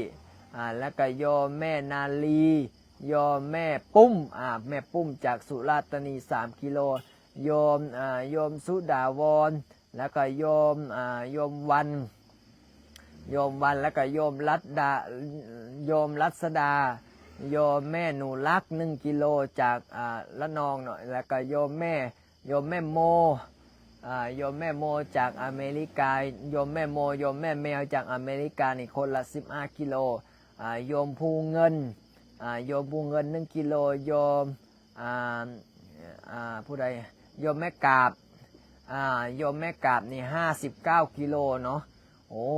แล้วก็โยมแม่นาลีโยมแม่ปุ้มแม่ปุ้มจากสุราษฎร์ธานี3กิโลโยมสุดาวรแล้วก็โยมวันแล้วก็โยมรัศดาโยมแม่หนูรัก1กิโลจากละนองหน่อยแล้วก็โยมแม่โมจากอเมริกาโยมแม่แมวจากอเมริกานี่คนละ15กิโลโยมภูเงิน1กิโลโยมผู้ใดโยมแม่กาบนี่59กิโลเนาะโอ้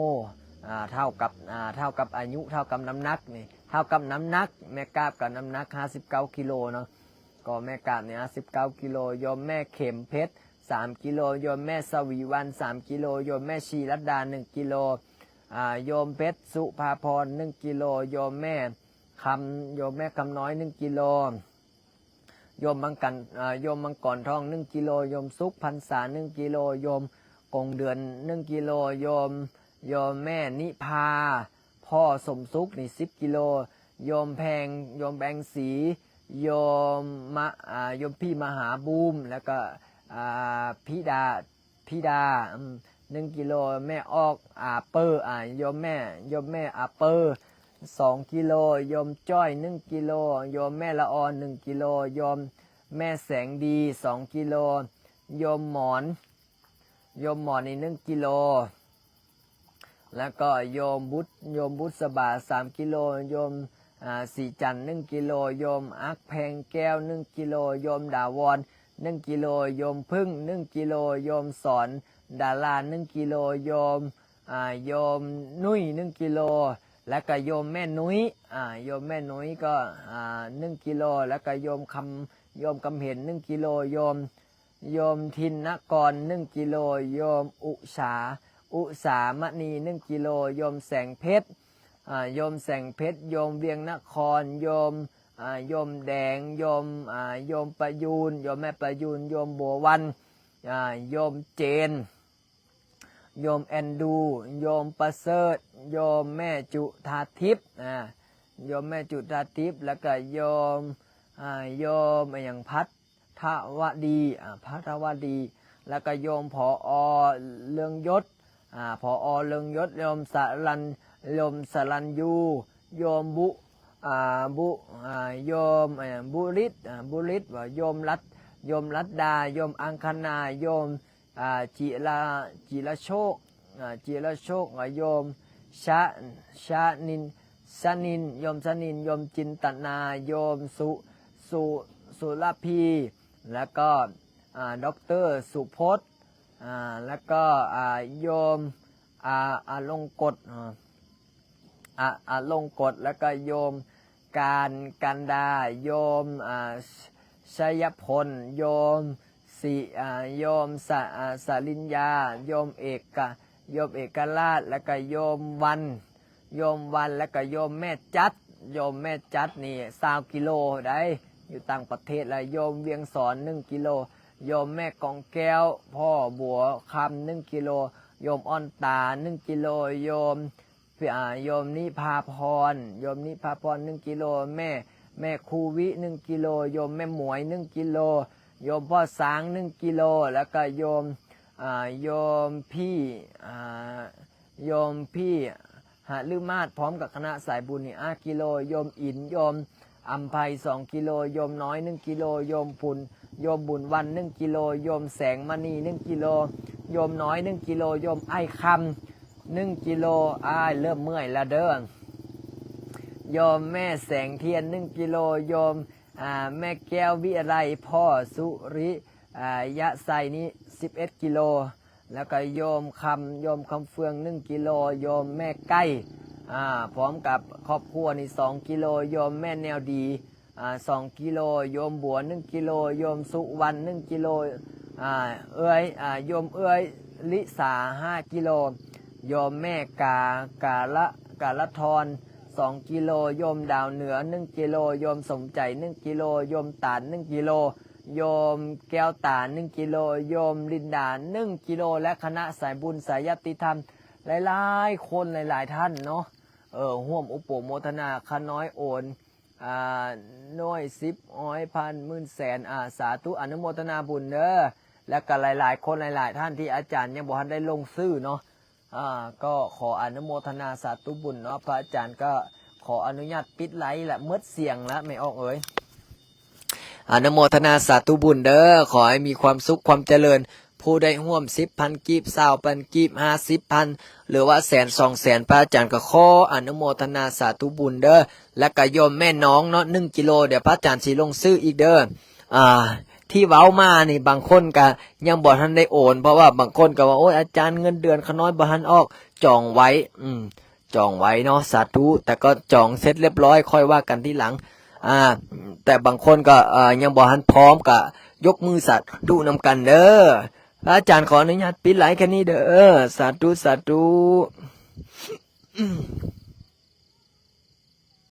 เท่ากับอายุเท่ากับน้ำหนักนี่เท่ากับน้ำหนักแม่กาบกับน้ำหนัก59กิโลเนาะก็แม่กาบเนี่ย59กิโลโยมแม่เข็มเพชร3กิโลโยมแม่สวีวัน3กิโลโยมแม่ชีรัตดา1กิโลโยมเพชรสุภาพร1กิโลโยมแม่คำน้อย1กิโลโยมมังกรทอง1กิโลโยมสุขพรรษา1กิโลโยมกงเดือน1กิโลโยมแม่นิพาพ่อสมสุขนี่10กิโลโยมแบงสีโยมพี่มหาบูมแล้วก็พิดา1กิโลแม่ออกเปอร์โยมแม่เปอร์2กิโลโยมจ้อย1กิโลโยมแม่ละออ1กิโลโยมแม่แสงดี2กิโลโยมหมอนนี่1กิโลแล้วก็โยมบุษบา3กิโลโยมสีจันทร์1กิโลโยมอักแพงแก้ว1กิโลโยมดาวร1กิโลโยมพึ่ง1กิโลโยมสอนดารา1กิโลโยม โยมนุ้ย1 กิโลแล้วก็โยมแม่นุ้ยโยมแม่นุ้ยก็1 กิโลแล้วก็โยมคำเห็น1 กิโลโยมทินนกร1 กิโลโยมอุสามณี1 กิโลโยมแสงเพชรโยมแสงเพชรโยมเวียงนครโยมแดงโยมประยูนโยมแม่ประยูนโยมบัววันโยมเจนโยมแอนดูโยมประเสริฐโยมแม่จุธาทิพย์โยมแม่จุธาทิพย์แล้วก็โยมอย่างพัทวดีแล้วก็โยมผอเลืองยศผอเลืองยศโยมสรัญยูโยมโยมบุริศว่าโยมรัตดาโยมอังคณาโยมจิรโชคโยมชานินโยมโยมจินตนาโยมสุรพีแล้วก็ด็อกเตอร์สุพจน์แล้วก็โยมลงกฎแล้วก็โยมการดาโยมชัยพลโยมโยมสลินยาโยมเอกราชแล้วก็โยมวันแล้วก็โยมแม่จัดนี่20 กิโลได้อยู่ต่างประเทศแล้วโยมเวียงสอน1 กิโลโยมแม่กองแก้วพ่อบัวคำ1 กิโลโยมอ้อนตา1 กิโลโยมนิพาพร1 กิโลแม่ครูวิ1 กิโลโยมแม่หมวย1 กิโลโยมพ่อสาง1 กิโลแล้วก็โยมพี่หาลือมาศพร้อมกับคณะสายบุญนี่5 กิโลโยมอินโยมอัมภัย2 กิโลโยมน้อย1 กิโลโยมบุญวัน1 กิโลโยมแสงมณี1 กิโลโยมน้อย1 กิโลโยมไอ้คำ1 กิโลเริ่มเมื่อยละเด้อโยมแม่แสงเทียน1 กิโลโยมแม่แก้ววิไรพ่อสุริยะไซนี้11 กิโลแล้วก็โยมคำเฟือง1 กิโลโยมแม่ใกล้พร้อมกับครอบครัวนี่2 กิโลโยมแม่แนวดี2 กิโลโยมบัว1 กิโลโยมสุวรรณ1 กิโลโยมลิสา5 กิโลโยมแม่กาละทร2 กิโลโยมดาวเหนือ1 กิโลโยมสมใจ1 กิโลโยมตาล1 กิโลโยมแก้วตา1 กิโลโยมลินดา1 กิโลและคณะสายบุญสายยติธรรมหลายๆคนหลายๆท่านเนาะร่วมอุปโมทนาขน้อยโอนน้อย10อ้อยพันหมื่นแสนสาธุอนุโมทนาบุญเด้อและก็หลายๆคนหลายๆท่านที่อาจารย์ยังบ่ทันได้ลงชื่อเนาะก็ขออนุโมทนาสาธุบุญเนาะพระอาจารย์ก็ขออนุญาตปิดไลฟ์ละเมื่อเสียงละไม่ออกอนุโมทนาสาธุบุญเด้อขอให้มีความสุขความเจริญผู้ได้ร่วม10,000 กีบ20,000 กีบ50,000หรือว่า100,000 200,000พระอาจารย์ก็ขออนุโมทนาสาธุบุญเด้อและก็โยมแม่น้องเนาะ1 กิโลเดี๋ยวพระอาจารย์สิลงซื้ออีกเด้อที่เว้ามานี่บางคนก็ยังบ่ทันได้โอนเพราะว่าบางคนก็ว่าโอ้ยอาจารย์เงินเดือนขน้อยบ่ทันออกจองไว้เนาะสาธุแต่ก็จองเสร็จเรียบร้อยค่อยว่ากันทีหลังแต่บางคนก็ยังบ่ทันพร้อมก็ยกมือสาธุนำกันเด้อพระอาจารย์ขออนุญาตปิดไลฟ์แค่นี้เด้อสาธุ